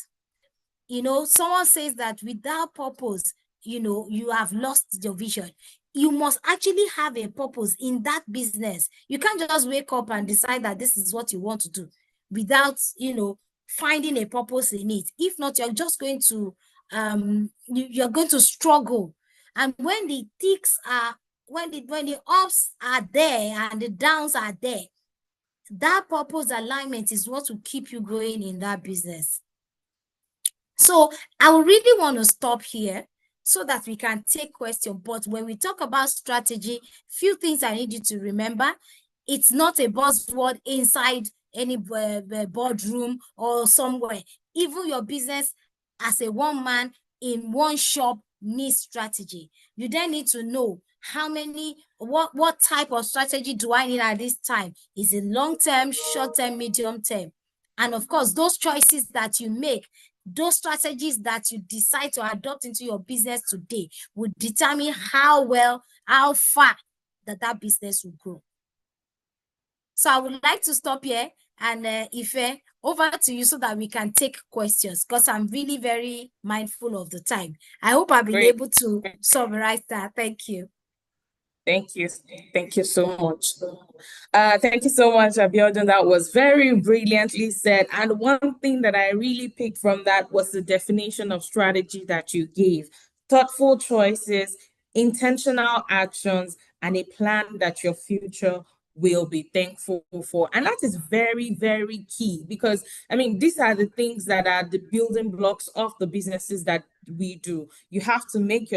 You know, someone says that without purpose, you know, you have lost your vision. You must actually have a purpose in that business. You can't just wake up and decide that this is what you want to do without, you know, finding a purpose in it. If not, you're just going to, you're going to struggle. And when the ticks are, when the ups are there and the downs are there, that purpose alignment is what will keep you going in that business. So I would really want to stop here so that we can take questions. But when we talk about strategy, few things I need you to remember. It's not a buzzword inside any boardroom or somewhere. Even your business as a one man in one shop needs strategy. You then need to know how many, what type of strategy do I need at this time? Is it long-term, short-term, medium-term? And of course, those choices that you make, those strategies that you decide to adopt into your business today will determine how well, how far that business will grow. So I would like to stop here and Ife, over to you so that we can take questions because I'm really very mindful of the time. I hope I've been able to summarize that. Thank you. Thank you. Thank you so much. Thank you so much, Abiodun. That was very brilliantly said. And one thing that I really picked from that was the definition of strategy that you gave. Thoughtful choices, intentional actions, and a plan that your future will be thankful for. And that is very, very key because, I mean, these are the things that are the building blocks of the businesses that we do. You have to make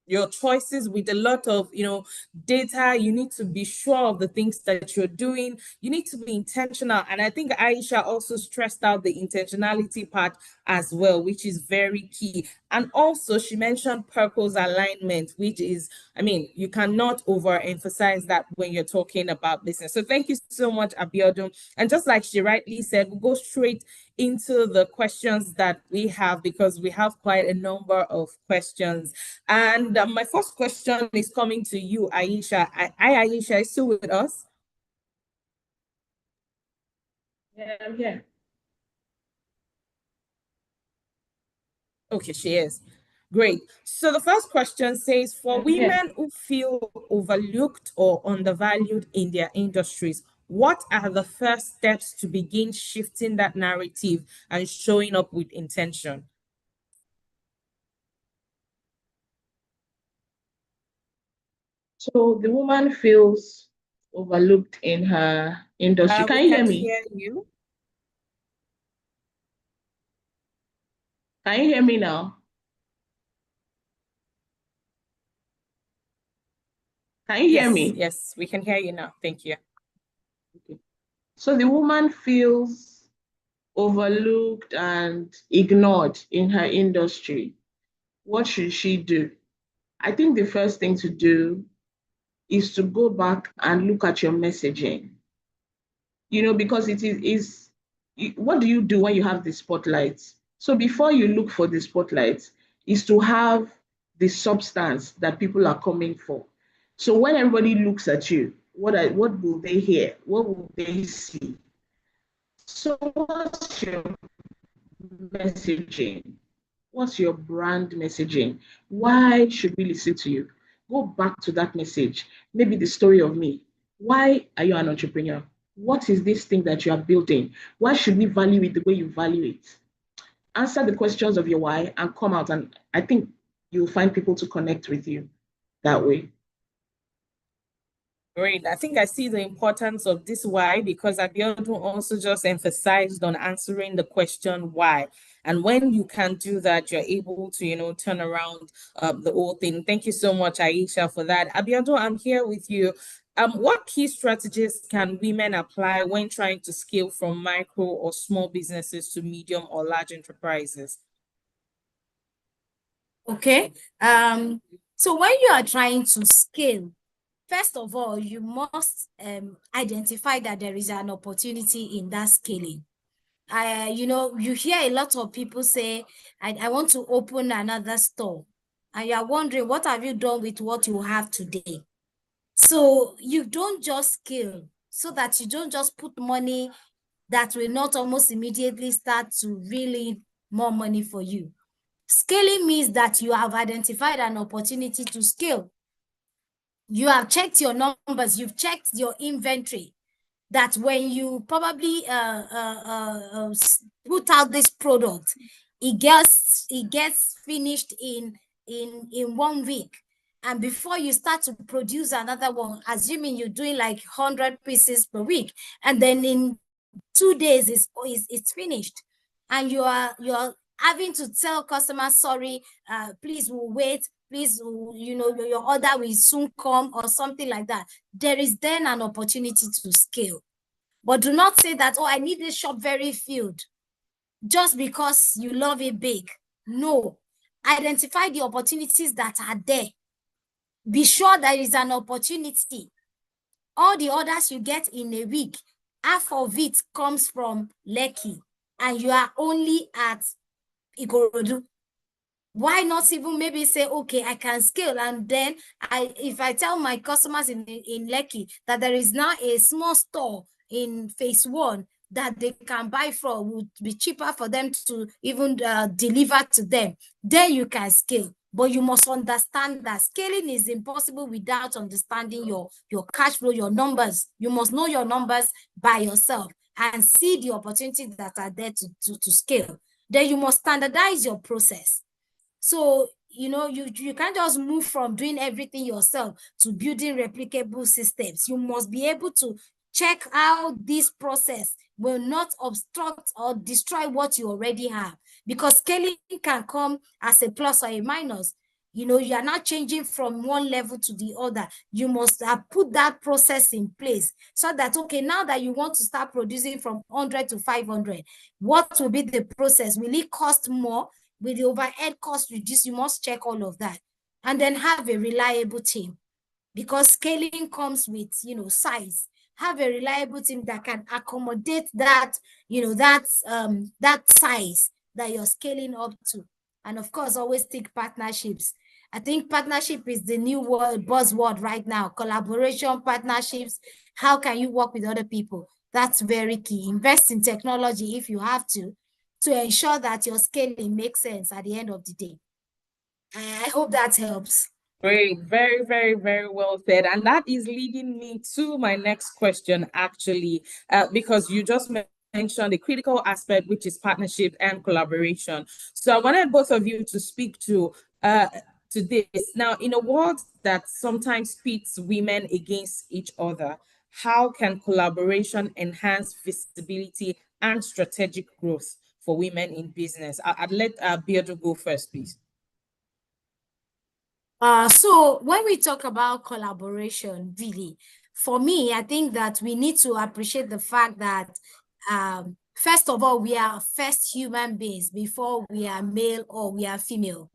your choices with a lot of, you know, data. You need to be sure of the things that you're doing. You need to be intentional. And I think Aisha also stressed out the intentionality part as well, which is very key. And also she mentioned purpose alignment, which is, I mean, you cannot overemphasize that when you're talking about business. So thank you so much, Abiodun. And just like she rightly said, we'll go straight into the questions that we have because we have quite a number of questions. And my first question is coming to you, Aisha. Hi, Aisha, are you still with us? Yeah, I'm here. Okay, she is. Great. So the first question says, for women who feel overlooked or undervalued in their industries, what are the first steps to begin shifting that narrative and showing up with intention? So the woman feels overlooked in her industry. Can you hear me? Hear you. Can you hear me now? Can you hear me? Yes, we can hear you now. Thank you. Okay. So the woman feels overlooked and ignored in her industry. What should she do? I think the first thing to do is to go back and look at your messaging. You know, because it is what do you do when you have the spotlight? So before you look for the spotlight, is to have the substance that people are coming for. So when everybody looks at you, what will they hear? What will they see? So what's your messaging? What's your brand messaging? Why should we listen to you? Go back to that message. Maybe the story of me. Why are you an entrepreneur? What is this thing that you are building? Why should we value it the way you value it? Answer the questions of your why and come out. And I think you'll find people to connect with you that way. Great. I think I see the importance of this why, because Abiodun also just emphasized on answering the question why. And when you can do that, you're able to, turn around the whole thing. Thank you so much, Aisha, for that. Abiodun, I'm here with you. What key strategies can women apply when trying to scale from micro or small businesses to medium or large enterprises? Okay. So when you are trying to scale, first of all, you must identify that there is an opportunity in that scaling. You hear a lot of people say, I want to open another store. And you're wondering, what have you done with what you have today? So you don't just scale so that you don't just put money that will not almost immediately start to really more money for you. Scaling means that you have identified an opportunity to scale. You have checked your numbers, you've checked your inventory, that when you probably put out this product, it gets finished in 1 week. And before you start to produce another one, assuming you're doing like 100 pieces per week, and then in 2 days it's finished, and you're having to tell customers, sorry, please we'll wait, please, your order will soon come, or something like that. There is then an opportunity to scale. But do not say that, oh, I need this shop very filled just because you love it big. No. Identify the opportunities that are there. Be sure there is an opportunity. All the orders you get in a week, half of it comes from Lekki, and you are only at Ikorodu. Why not even maybe say, okay, I can scale, and then if I tell my customers in Lekki that there is now a small store in phase 1 that they can buy from, would be cheaper for them to even deliver to them, then you can scale. But you must understand that scaling is impossible without understanding your cash flow, your numbers. You must know your numbers by yourself and see the opportunities that are there to scale. Then you must standardize your process. So, you can't just move from doing everything yourself to building replicable systems. You must be able to check how this process will not obstruct or destroy what you already have, because scaling can come as a plus or a minus. You are not changing from one level to the other. You must have put that process in place so that, okay, now that you want to start producing from 100 to 500, what will be the process? Will it cost more? Will the overhead cost reduce? You must check all of that. And then have a reliable team, because scaling comes with, size. Have a reliable team that can accommodate that, that size that you're scaling up to. And of course, always take partnerships. I think partnership is the new buzzword right now. Collaboration, partnerships. How can you work with other people? That's very key. Invest in technology if you have to ensure that your scaling makes sense at the end of the day. I hope that helps. Great. Very, very, very well said. And that is leading me to my next question, actually, because you just mentioned the critical aspect, which is partnership and collaboration. So I wanted both of you to speak to this. Now, in a world that sometimes pits women against each other, how can collaboration enhance visibility and strategic growth for women in business? I'd let Beatrice go first, please. So when we talk about collaboration, really, for me, I think that we need to appreciate the fact that, first of all, we are first human beings before we are male or we are female.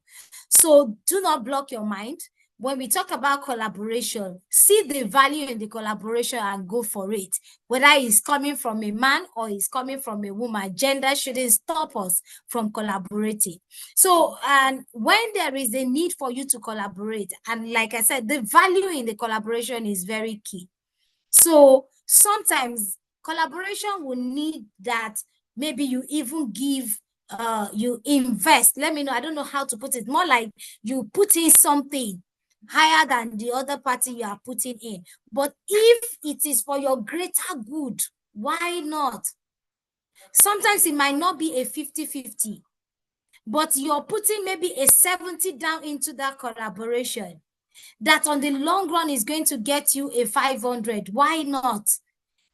So do not block your mind. When we talk about collaboration, see the value in the collaboration and go for it. Whether it's coming from a man or it's coming from a woman, gender shouldn't stop us from collaborating. So, and when there is a need for you to collaborate, and like I said, the value in the collaboration is very key. So sometimes collaboration will need that maybe you even give, you invest. Let me know, I don't know how to put it, more like you put in something higher than the other party you are putting in. But if it is for your greater good, why not? Sometimes it might not be a 50-50, but you're putting maybe a 70 down into that collaboration. that on the long run is going to get you a 500. Why not?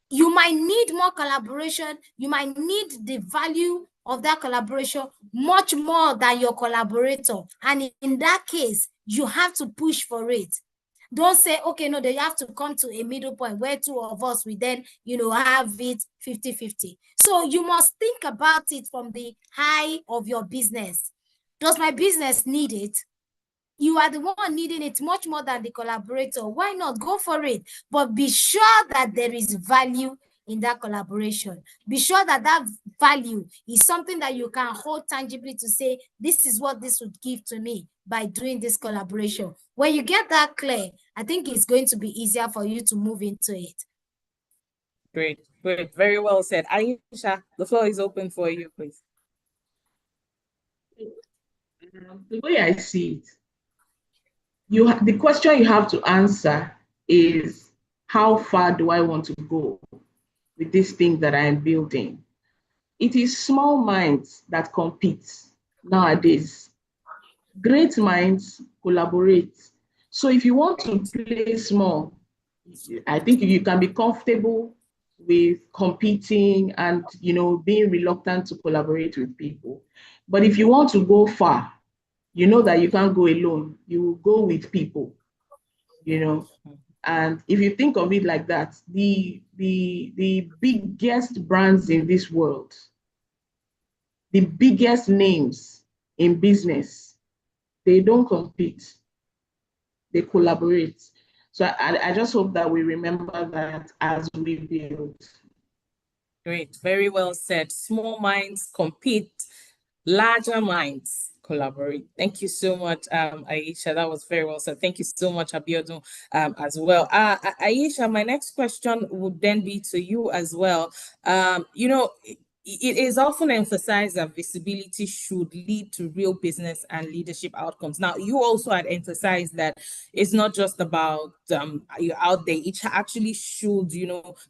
You might need more collaboration. You might need the value of that collaboration much more than your collaborator. And in that case, you have to push for it. Don't say, okay, no, they have to come to a middle point where two of us, we then, have it 50-50. So you must think about it from the high of your business. Does my business need it? You are the one needing it much more than the collaborator. Why not? Go for it. But be sure that there is value in that collaboration. Be sure that that value is something that you can hold tangibly to say, this is what this would give to me by doing this collaboration. When you get that clear, I think it's going to be easier for you to move into it. Great, great. Very well said. Aisha, the floor is open for you, please. The way I see it, the question you have to answer is, how far do I want to go with this thing that I am building? It is small minds that compete nowadays. Great minds collaborate. So if you want to play small, I think you can be comfortable with competing and being reluctant to collaborate with people. But if you want to go far, you know that you can't go alone. You will go with people, And if you think of it like that, the biggest brands in this world, the biggest names in business, they don't compete. They collaborate. So I just hope that we remember that as we build. Great, very well said. Small minds compete, larger minds collaborate. Thank you so much, Aisha. That was very well said. Thank you so much, Abiodun, as well. Aisha, my next question would then be to you as well. It is often emphasized that visibility should lead to real business and leadership outcomes. Now, you also had emphasized that it's not just about you're out there. It actually should,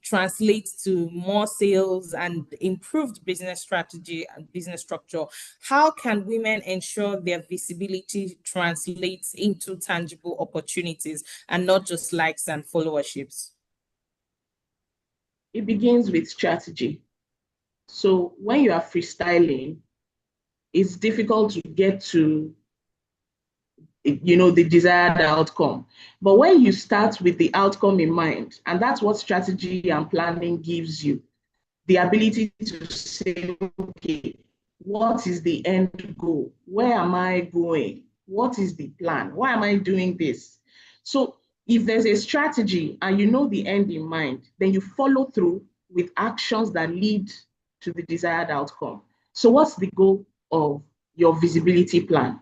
translate to more sales and improved business strategy and business structure. How can women ensure their visibility translates into tangible opportunities and not just likes and followerships? It begins with strategy. So when you are freestyling, it's difficult to get to, the desired outcome. But when you start with the outcome in mind, and that's what strategy and planning gives you, the ability to say, okay, what is the end goal? Where am I going? What is the plan? Why am I doing this? So if there's a strategy and you know the end in mind, then you follow through with actions that lead to the desired outcome. So what's the goal of your visibility plan?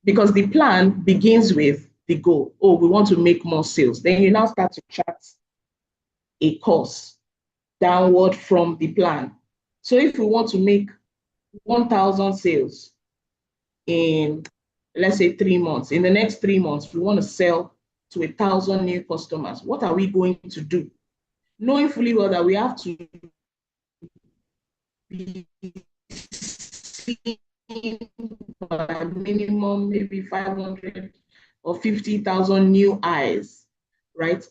Because the plan begins with the goal. Oh, we want to make more sales. Then you now start to chart a course downward from the plan. So if we want to make 1,000 sales in, let's say, 3 months, in the next 3 months, we want to sell to 1,000 new customers. What are we going to do? Knowing fully well that we have to be seen by minimum maybe 500 or 50,000 new eyes, right?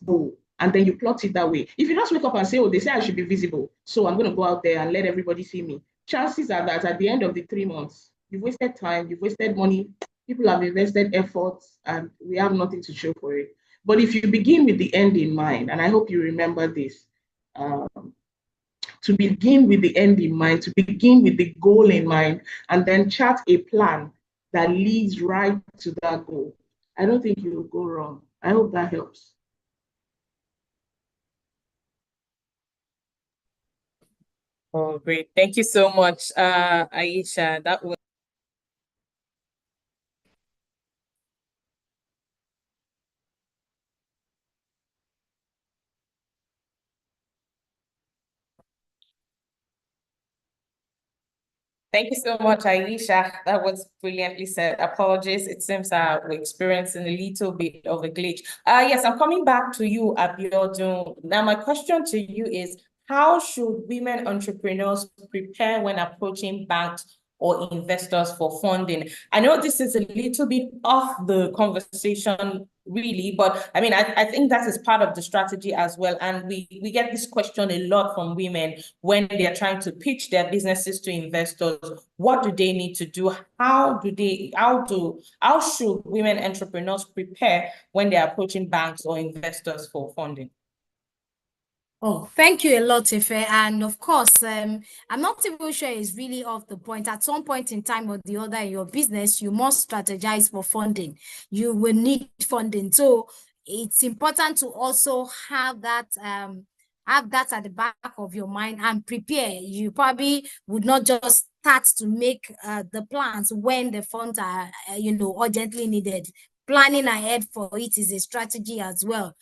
And then you plot it that way. If you just wake up and say, oh, they say I should be visible, so I'm going to go out there and let everybody see me. Chances are that at the end of the 3 months, you've wasted time, you've wasted money, people have invested efforts, and we have nothing to show for it. But if you begin with the end in mind, and I hope you remember this, to begin with the end in mind, to begin with the goal in mind, and then chart a plan that leads right to that goal, I don't think you will go wrong. I hope that helps. Oh, great. Thank you so much, Aisha. That was Thank you so much, Aisha. That was brilliantly said. Apologies. It seems we're experiencing a little bit of a glitch. Yes, I'm coming back to you, Abiodun. Now, my question to you is, how should women entrepreneurs prepare when approaching banks or investors for funding? I know this is a little bit off the conversation really, but I mean, I think that is part of the strategy as well. And we get this question a lot from women when they're trying to pitch their businesses to investors. What do they need to do? How should women entrepreneurs prepare when they're approaching banks or investors for funding? Oh, thank you a lot, Ife. And of course, I'm not even sure it's really off the point. At some point in time or the other in your business, you must strategize for funding. You will need funding. So it's important to also have that at the back of your mind and prepare. You probably would not just start to make the plans when the funds are, urgently needed. Planning ahead for it is a strategy as well.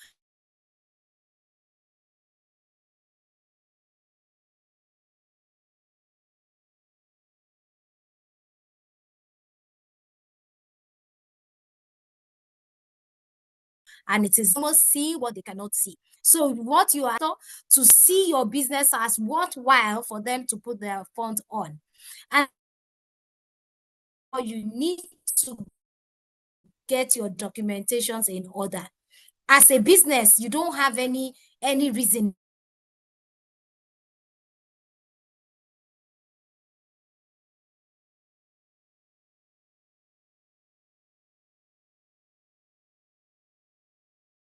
And it is almost see what they cannot see. So what you are to see your business as worthwhile for them to put their funds on. And you need to get your documentations in order. As a business, you don't have any reason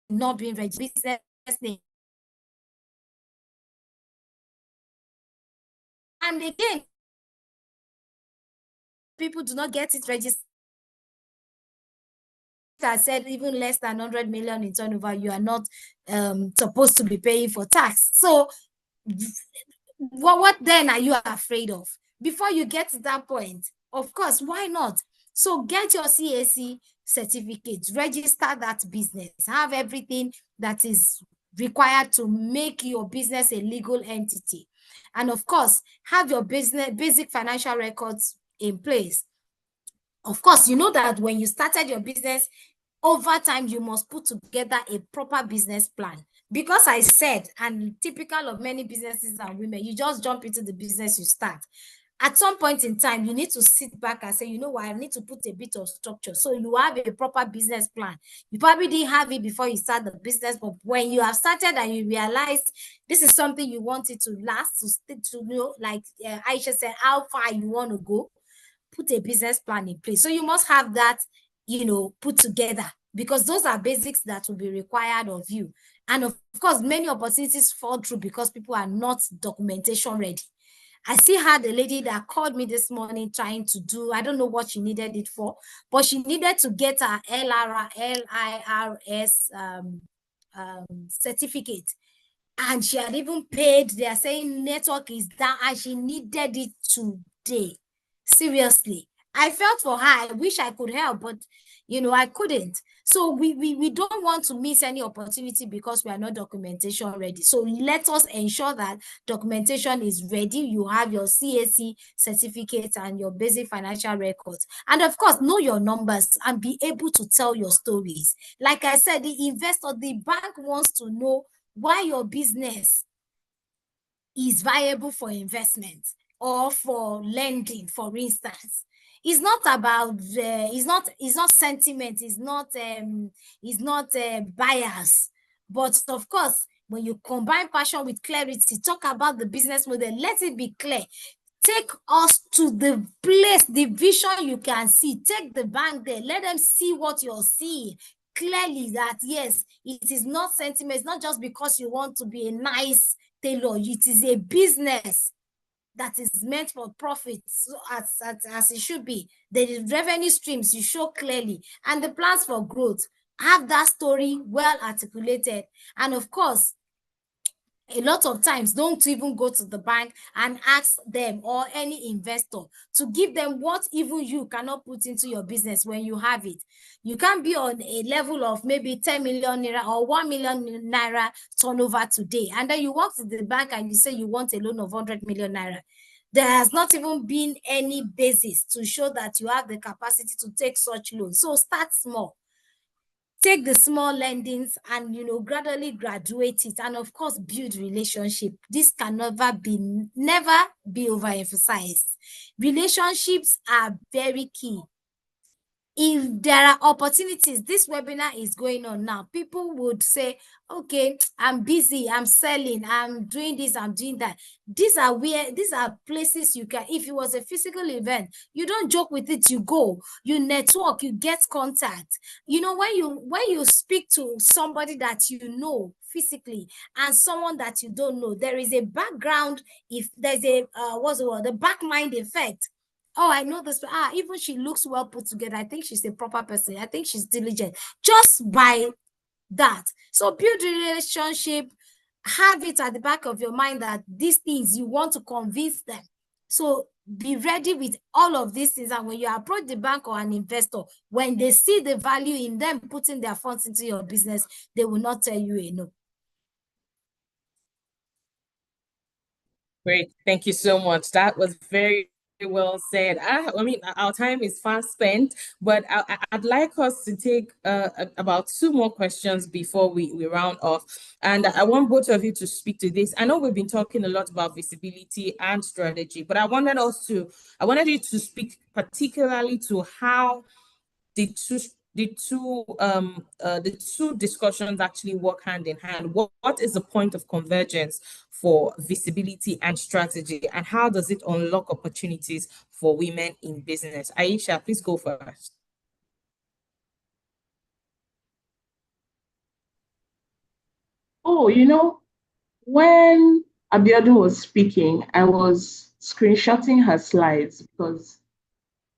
not being registered business name. And again, people do not get it registered. I said even less than 100 million in turnover, you are not supposed to be paying for tax. So what then are you afraid of? Before you get to that point, of course, why not? So get your CAC certificate, register that business, have everything that is required to make your business a legal entity. And of course, have your basic financial records in place. Of course, you know that when you started your business, over time, you must put together a proper business plan. Because I said, and typical of many businesses and women, you just jump into the business you start. At some point in time, you need to sit back and say, you know what, I need to put a bit of structure. So you have a proper business plan. You probably didn't have it before you start the business, but when you have started and you realize this is something you want it to last, to know, like Aisha said, how far you want to go, put a business plan in place. So you must have that, put together, because those are basics that will be required of you. And of course, many opportunities fall through because people are not documentation ready. I still had a lady that called me this morning trying to do, I don't know what she needed it for, but she needed to get her LIRS certificate. And she had even paid, they are saying network is down, and she needed it today. Seriously. I felt for her. I wish I could help, but I couldn't. So we don't want to miss any opportunity because we are not documentation ready. So let us ensure that documentation is ready. You have your CAC certificate and your basic financial records. And of course, know your numbers and be able to tell your stories. Like I said, the investor, the bank wants to know why your business is viable for investment or for lending, for instance. It's not about it's not sentiment, it's not bias. But of course, when you combine passion with clarity, talk about the business model, let it be clear. Take us to the place, the vision you can see. Take the bank there, let them see what you're seeing clearly, that yes, it is not sentiment. It's not just because you want to be a nice tailor. It is a business that is meant for profit, so as it should be. The revenue streams you show clearly, and the plans for growth. Have that story well articulated. And of course, a lot of times, don't even go to the bank and ask them or any investor to give them what even you cannot put into your business when you have it. You can't be on a level of maybe 10 million naira or 1 million naira turnover today, and then you walk to the bank and you say you want a loan of 100 million naira. There has not even been any basis to show that you have the capacity to take such loans. So start small. take the small lendings and gradually graduate it, and of course build relationship. This can never be overemphasized. Relationships are very key. If there are opportunities, this webinar is going on now, people would say, okay, I'm busy, I'm selling, I'm doing this, I'm doing that. These are places you can, if it was a physical event, you don't joke with it, you go, you network, you get contact. When you speak to somebody that you know physically and someone that you don't know, there is a background, if there's a what's the word, the back mind effect. Oh, I know this. Even she looks well put together. I think she's a proper person. I think she's diligent. Just by that. So build a relationship. Have it at the back of your mind that these things you want to convince them. So be ready with all of these things. And when you approach the bank or an investor, when they see the value in them putting their funds into your business, they will not tell you a no. Great. Thank you so much. That was very well said. I mean, our time is fast spent, but I'd like us to take about 2 more questions before we round off. And I want both of you to speak to this. I know we've been talking a lot about visibility and strategy, but I wanted you to speak particularly to how the two discussions actually work hand in hand. What is the point of convergence for visibility and strategy, and how does it unlock opportunities for women in business? Aisha, please go first. Oh, when Abiodun was speaking, I was screenshotting her slides because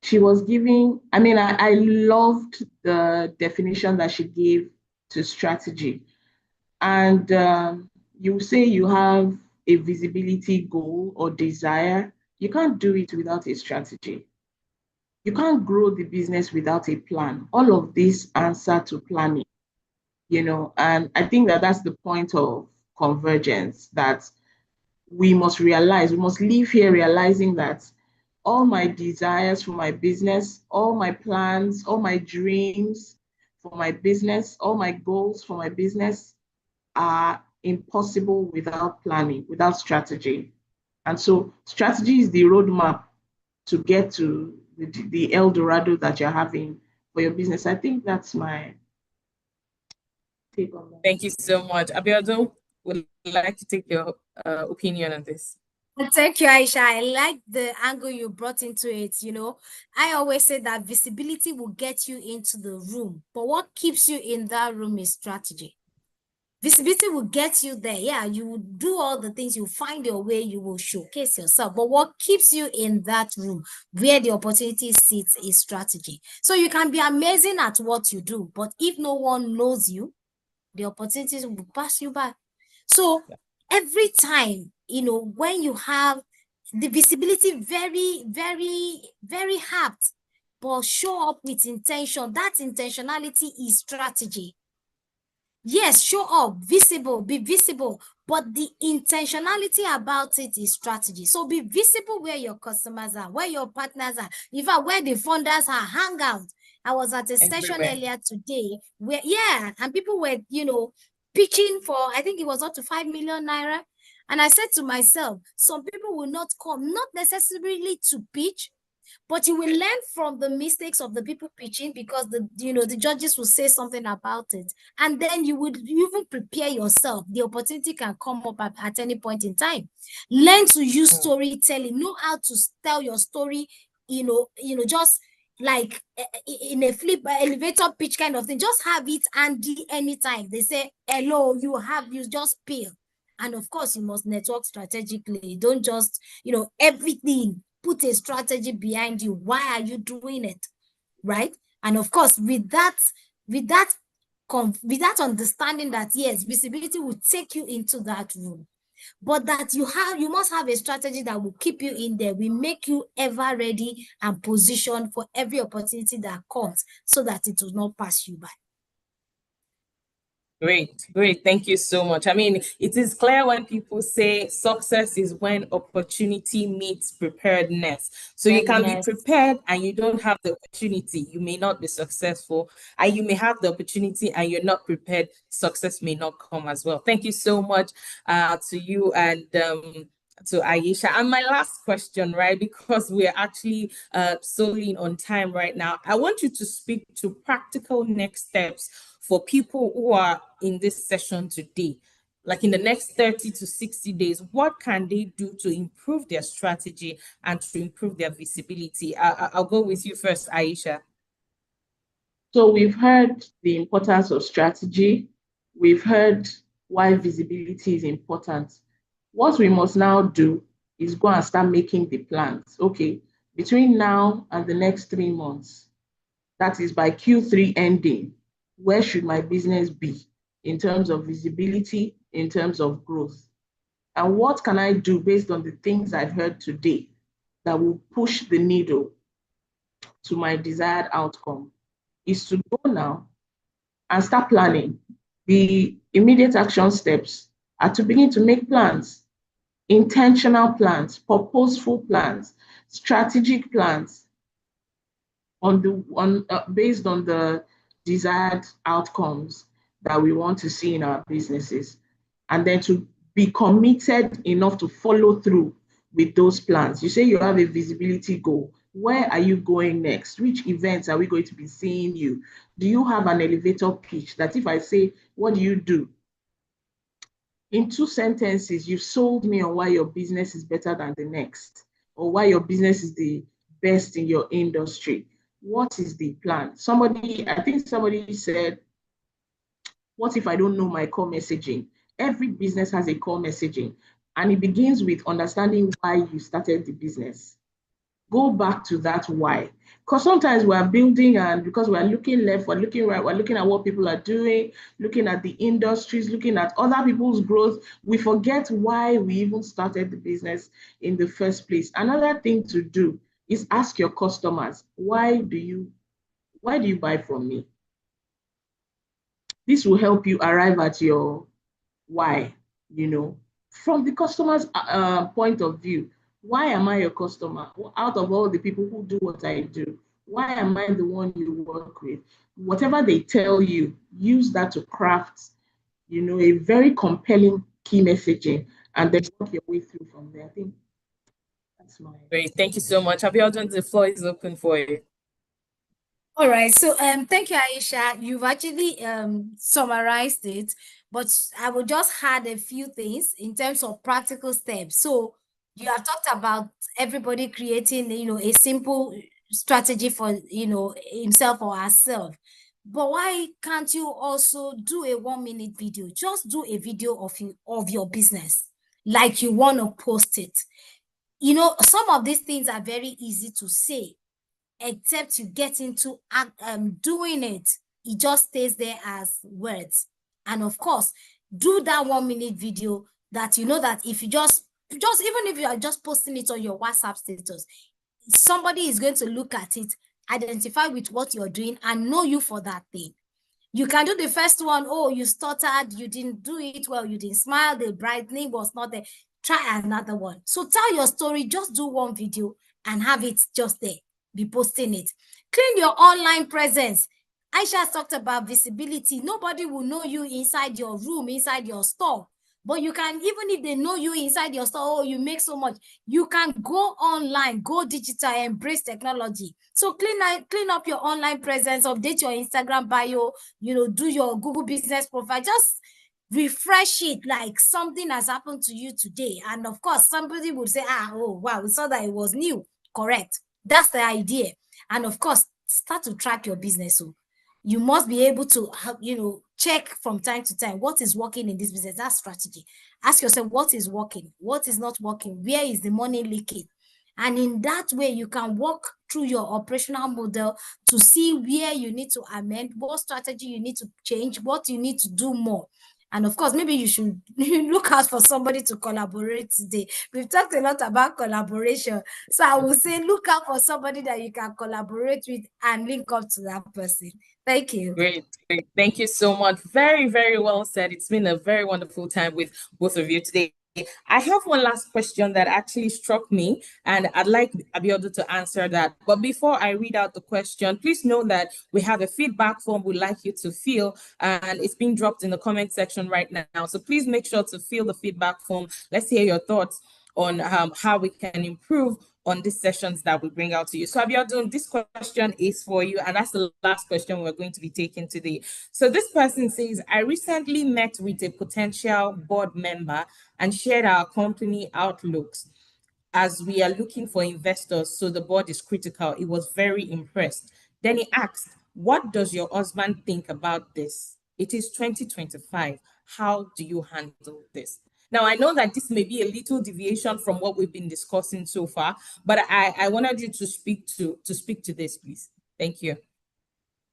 she was giving, I loved the definition that she gave to strategy. And you say you have a visibility goal or desire, you can't do it without a strategy. You can't grow the business without a plan. All of this answer to planning, and I think that that's the point of convergence, that we must leave here realizing that all my desires for my business, all my plans, all my dreams for my business, all my goals for my business are impossible without planning, without strategy. And so strategy is the roadmap to get to the El Dorado that you're having for your business. I think that's my take on that. Thank you so much. Abiodun, would like to take your opinion on this. Thank you, Aisha. I like the angle you brought into it. I always say that visibility will get you into the room, but what keeps you in that room is strategy. Visibility will get you there. Yeah, you will do all the things, you find your way, you will showcase yourself. But what keeps you in that room where the opportunity sits is strategy. So you can be amazing at what you do, but if no one knows you, the opportunities will pass you by. So every time, when you have the visibility, very, very, very apt, but show up with intention. That intentionality is strategy. Yes, show up, visible, be visible, but the intentionality about it is strategy. So be visible where your customers are, where your partners are, in fact, where the funders are, hang out. I was at a session earlier today where, and people were, pitching for, I think it was up to 5 million naira. And I said to myself, some people will not come, not necessarily to pitch, but you will learn from the mistakes of the people pitching, because the judges will say something about it, and then you would even prepare yourself. The opportunity can come up at any point in time. Learn to use storytelling. Know how to tell your story. Just like in a flip elevator pitch kind of thing. Just have it handy anytime they say hello. You just peel. And of course, you must network strategically. Don't just everything. Put a strategy behind you. Why are you doing it? Right? And of course, with that understanding that yes, visibility will take you into that room, but that you must have a strategy that will keep you in there, will make you ever ready and positioned for every opportunity that comes, so that it will not pass you by. Great, great. Thank you so much. I mean, it is clear when people say success is when opportunity meets preparedness. So you can be prepared and you don't have the opportunity, you may not be successful. And you may have the opportunity and you're not prepared, success may not come as well. Thank you so much to you and to Aisha. And my last question, right, because we're actually solely on time right now, I want you to speak to practical next steps for people who are in this session today. Like in the next 30 to 60 days, what can they do to improve their strategy and to improve their visibility? I'll go with you first, Aisha. So we've heard the importance of strategy. We've heard why visibility is important. What we must now do is go and start making the plans. Okay, between now and the next 3 months, that is by Q3 ending, where should my business be in terms of visibility, in terms of growth? And what can I do based on the things I've heard today that will push the needle to my desired outcome? Is to go now and start planning. The immediate action steps are to begin to make plans, intentional plans, purposeful plans, strategic plans based on the desired outcomes that we want to see in our businesses, and then to be committed enough to follow through with those plans. You say you have a visibility goal. Where are you going next? Which events are we going to be seeing you? Do you have an elevator pitch that if I say, what do you do? In 2 sentences, you've sold me on why your business is better than the next, or why your business is the best in your industry. What is the plan? I think somebody said, what if I don't know my core messaging? Every business has a core messaging, and it begins with understanding why you started the business. Go back to that why. Because sometimes we're building, and because we're looking left, we're looking right, we're looking at what people are doing, looking at the industries, looking at other people's growth, we forget why we even started the business in the first place. Another thing to do is ask your customers, why do you buy from me? This will help you arrive at your why, from the customer's point of view. Why am I your customer? Out of all the people who do what I do, why am I the one you work with? Whatever they tell you, use that to craft, a very compelling key messaging, and then work your way through from there. I think that's my. Great, thank you so much. Abiodun, the floor is open for you. All right, so thank you, Aisha. You've actually summarized it, but I will just add a few things in terms of practical steps. So you have talked about everybody creating, a simple strategy for, himself or herself. But why can't you also do a 1-minute video? Just do a video of your business, like you want to post it. Some of these things are very easy to say, except you get into doing it, it just stays there as words. And of course, do that 1-minute video that that if you just even if you are just posting it on your WhatsApp status, somebody is going to look at it, identify with what you're doing, and know you for that thing. You can do the first one. Oh, you stuttered, you didn't do it well, you didn't smile, the brightening was not there. Try another one. So tell your story, just do one video and have it just there. Be posting it. Clean your online presence. Aisha has talked about visibility. Nobody will know you inside your room, inside your store. But you can, even if they know you inside your store, oh, you make so much, you can go online, go digital, embrace technology. So clean up your online presence, update your Instagram bio, do your Google business profile, just refresh it like something has happened to you today. And of course, somebody would say, oh, wow, we saw that it was new. Correct. That's the idea. And of course, start to track your business. So you must be able to, check from time to time what is working in this business. That's strategy. Ask yourself what is working, what is not working, where is the money leaking? And in that way, you can walk through your operational model to see where you need to amend, what strategy you need to change, what you need to do more. And of course, maybe you should look out for somebody to collaborate today. We've talked a lot about collaboration. So I will say look out for somebody that you can collaborate with and link up to that person. Thank you. Great, great. Thank you so much. Very, very well said. It's been a very wonderful time with both of you today. I have one last question that actually struck me, and I'd like Abiodun to answer that. But before I read out the question, please know that we have a feedback form we'd like you to fill, and it's being dropped in the comment section right now. So please make sure to fill the feedback form. Let's hear your thoughts on how we can improve on these sessions that we bring out to you. So Abiodun, this question is for you, and that's the last question we're going to be taking today. So this person says, I recently met with a potential board member and shared our company outlooks as we are looking for investors, so the board is critical. It was very impressed. Then he asked, what does your husband think about this? It is 2025. How do you handle this? Now, I know that this may be a little deviation from what we've been discussing so far, but I wanted you to speak to this, please. Thank you.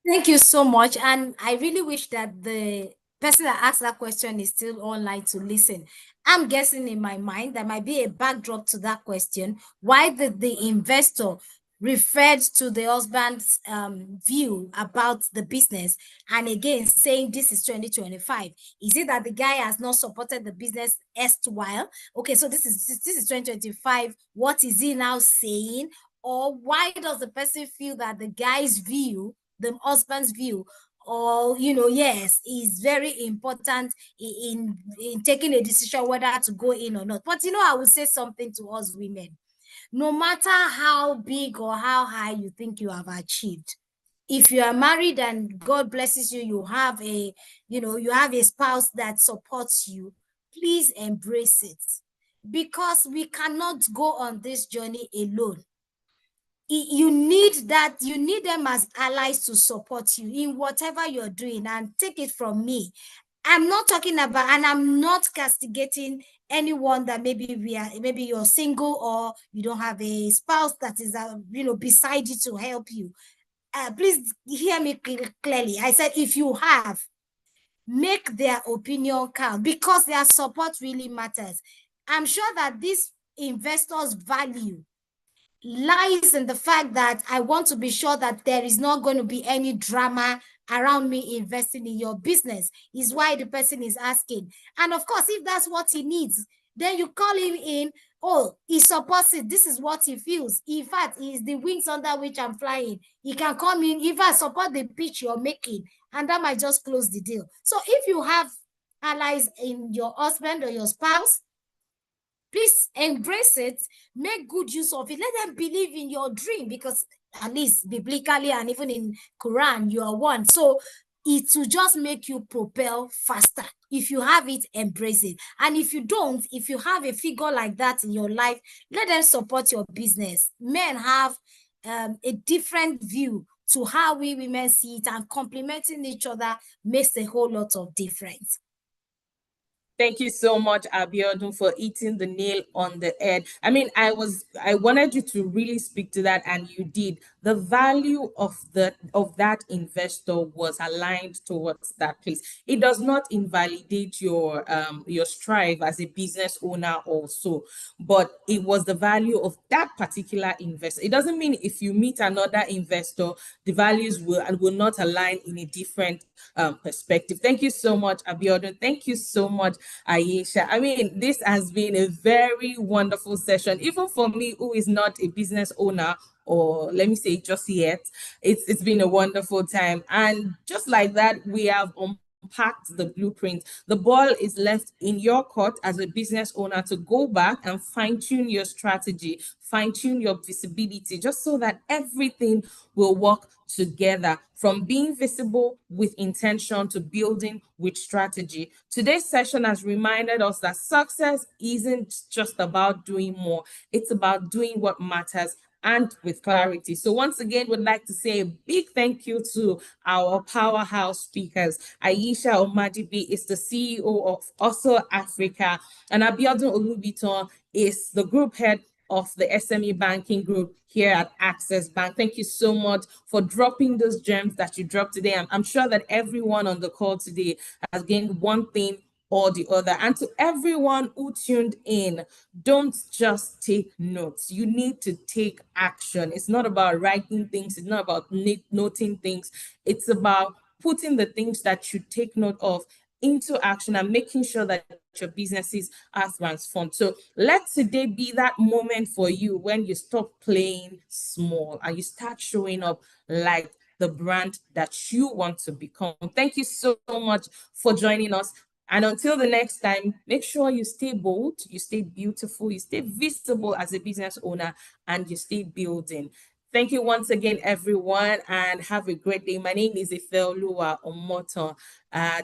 Thank you so much. And I really wish that the person that asked that question is still online to listen. I'm guessing in my mind there might be a backdrop to that question. Why did the investor referred to the husband's view about the business, and again saying this is 2025? Is it that the guy has not supported the business erstwhile? Okay, so this is 2025. What is he now saying? Or why does the person feel that the guy's view, the husband's view, or yes, is very important in taking a decision whether to go in or not? But I would say something to us women. No matter how big or how high you think you have achieved, if you are married and God blesses you, you have a spouse that supports you, please embrace it, because we cannot go on this journey alone. You need them as allies to support you in whatever you're doing. And take it from me, I'm not talking about, and I'm not castigating anyone that maybe you're single or you don't have a spouse that is beside you to help you. Please hear me clearly. I said if you have, make their opinion count, because their support really matters. I'm sure that this investor's value lies in the fact that I want to be sure that there is not going to be any drama around me investing in your business, is why the person is asking. And of course, if that's what he needs, then you call him in. Oh, he supports it. This is what he feels. In fact, he is the wings under which I'm flying. He can come in. If I support the pitch you're making, and that might just close the deal. So if you have allies in your husband or your spouse, please embrace it, make good use of it. Let them believe in your dream, because at least biblically and even in Quran, you are one. So it will just make you propel faster. If you have it, embrace it. And if you don't, if you have a figure like that in your life, let them support your business. Men have a different view to how we women see it, and complementing each other makes a whole lot of difference. Thank you so much, Abiodun, for hitting the nail on the head. I mean, I wanted you to really speak to that, and you did. The value of that investor was aligned towards that place. It does not invalidate your strive as a business owner also, but it was the value of that particular investor. It doesn't mean if you meet another investor, the values will not align in a different perspective. Thank you so much, Abiodun. Thank you so much, Aisha. I mean, this has been a very wonderful session, even for me, who is not a business owner, or let me say just yet. It's been a wonderful time. And just like that, we have unpacked the blueprint. The ball is left in your court as a business owner to go back and fine-tune your strategy, fine-tune your visibility, just so that everything will work together, from being visible with intention to building with strategy. Today's session has reminded us that success isn't just about doing more, it's about doing what matters, and with clarity. So once again, would like to say a big thank you to our powerhouse speakers. Aisha Omadibi is the CEO of Also Africa, and Abiodun Olubiton is the group head of the SME banking group here at Access Bank. Thank you so much for dropping those gems that you dropped today. I'm sure that everyone on the call today has gained one thing or the other. And to everyone who tuned in, don't just take notes. You need to take action. It's not about writing things. It's not about noting things. It's about putting the things that you take note of into action and making sure that your businesses are transformed. So let today be that moment for you when you stop playing small and you start showing up like the brand that you want to become. Thank you so much for joining us. And until the next time, make sure you stay bold, you stay beautiful, you stay visible as a business owner, and you stay building. Thank you once again, everyone, and have a great day. My name is Ifeoluwa Omoto.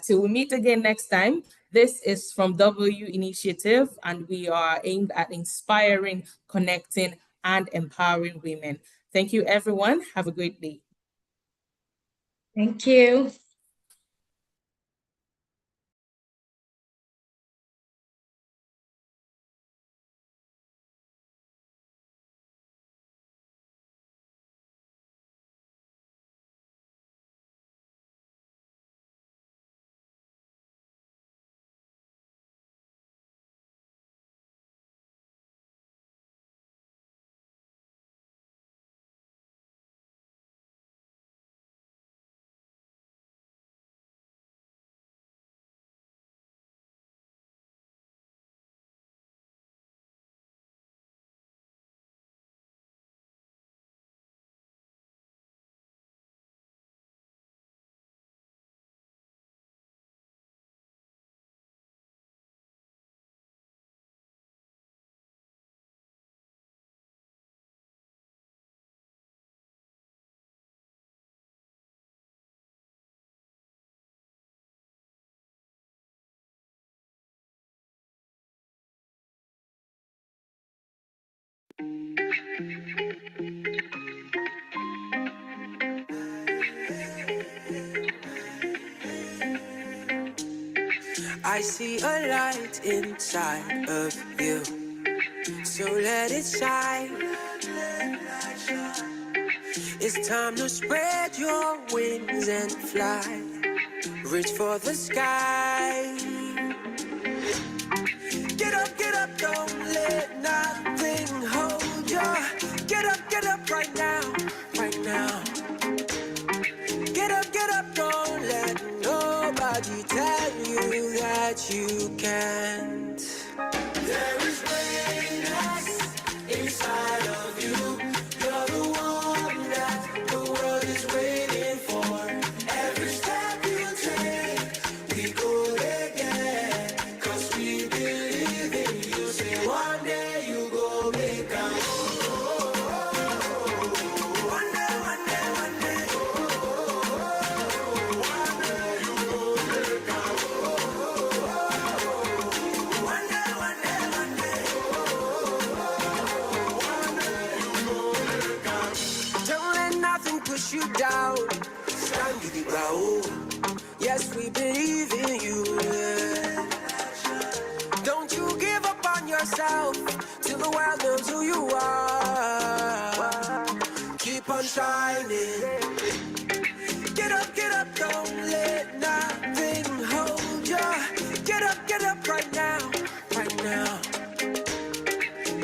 Till we meet again next time, this is from W Initiative, and we are aimed at inspiring, connecting, and empowering women. Thank you, everyone. Have a great day. Thank you. I see a light inside of you, so let it shine. It's time to spread your wings and fly. Reach for the sky. Get up, don't let nothing hold you. Get up right now, right now. Get up, don't let nobody tell you that you can't. There is greatness inside of you. You're the one that the world is waiting for. Every step you take, we go again. 'Cause we believe in you. Say one day you go make a push you down, stand with the ground. Yes, we believe in you. Yeah. Don't you give up on yourself till the world knows who you are. Keep on shining. Get up, don't let nothing hold you. Get up right now, right now.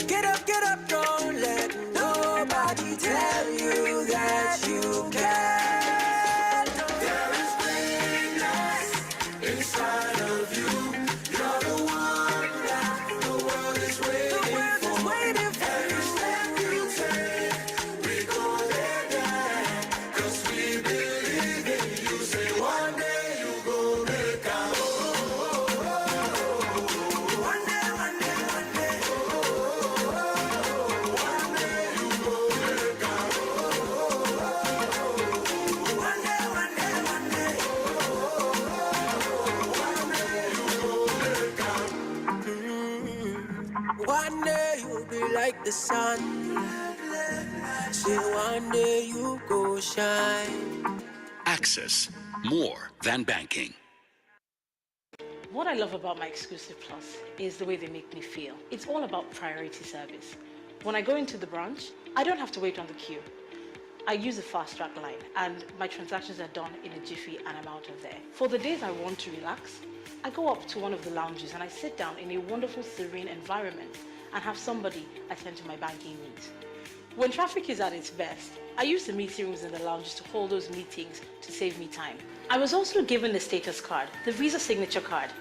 Get up, don't let nobody tell you that you can't. There is greatness inside of you. You're the one that the world is waiting for. Every step you take, we go there, 'cause we believe in you. Say one day you go make a one day, one day, one day. One day you'll be like the sun. Say one day you go shine. Access, more than banking. What I love about my Exclusive Plus is the way they make me feel. It's all about priority service. When I go into the branch, I don't have to wait on the queue. I use the fast track line and my transactions are done in a jiffy and I'm out of there. For the days I want to relax, I go up to one of the lounges and I sit down in a wonderful serene environment and have somebody attend to my banking needs. When traffic is at its best, I use the meeting rooms in the lounges to hold those meetings to save me time. I was also given the status card, the Visa signature card.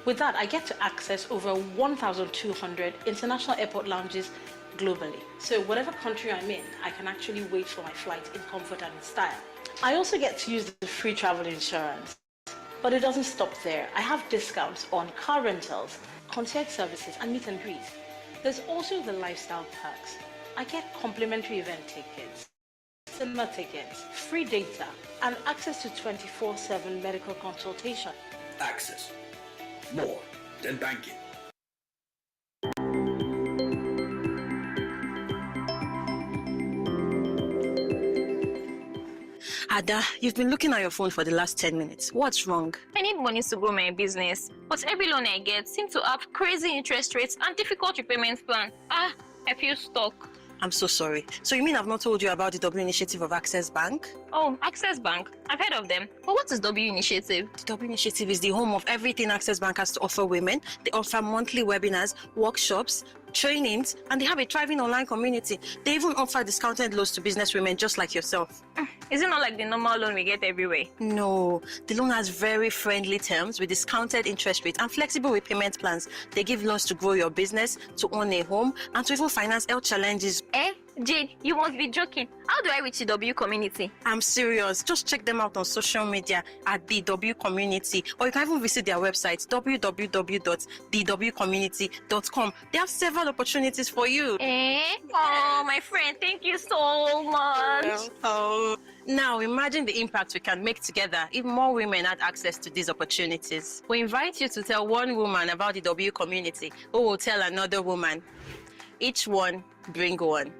With that, I get to access over 1,200 international airport lounges globally. So whatever country I'm in, I can actually wait for my flight in comfort and in style. I also get to use the free travel insurance. But it doesn't stop there. I have discounts on car rentals, concierge services, and meet and greet. There's also the lifestyle perks. I get complimentary event tickets, cinema tickets, free data, and access to 24/7 medical consultation. Access. More than banking. Ada, you've been looking at your phone for the last 10 minutes. What's wrong? I need money to grow my business, but every loan I get seems to have crazy interest rates and difficult repayment plan. I feel stuck. I'm so sorry. So you mean I've not told you about the W Initiative of Access Bank? Oh, Access Bank. I've heard of them. But what is W Initiative? The W Initiative is the home of everything Access Bank has to offer women. They offer monthly webinars, workshops, trainings, and they have a thriving online community. They even offer discounted loans to business women just like yourself. Is it not like the normal loan we get everywhere? No, the loan has very friendly terms with discounted interest rates and flexible repayment plans. They give loans to grow your business, to own a home, and to even finance health challenges. Jade, you must be joking. How do I reach the W community? I'm serious. Just check them out on social media at the W Community, or you can even visit their website www.thewcommunity.com. They have several opportunities for you. Oh, my friend, thank you so much. Now imagine the impact we can make together if more women had access to these opportunities. We invite you to tell one woman about the W community who will tell another woman. Each one bring one.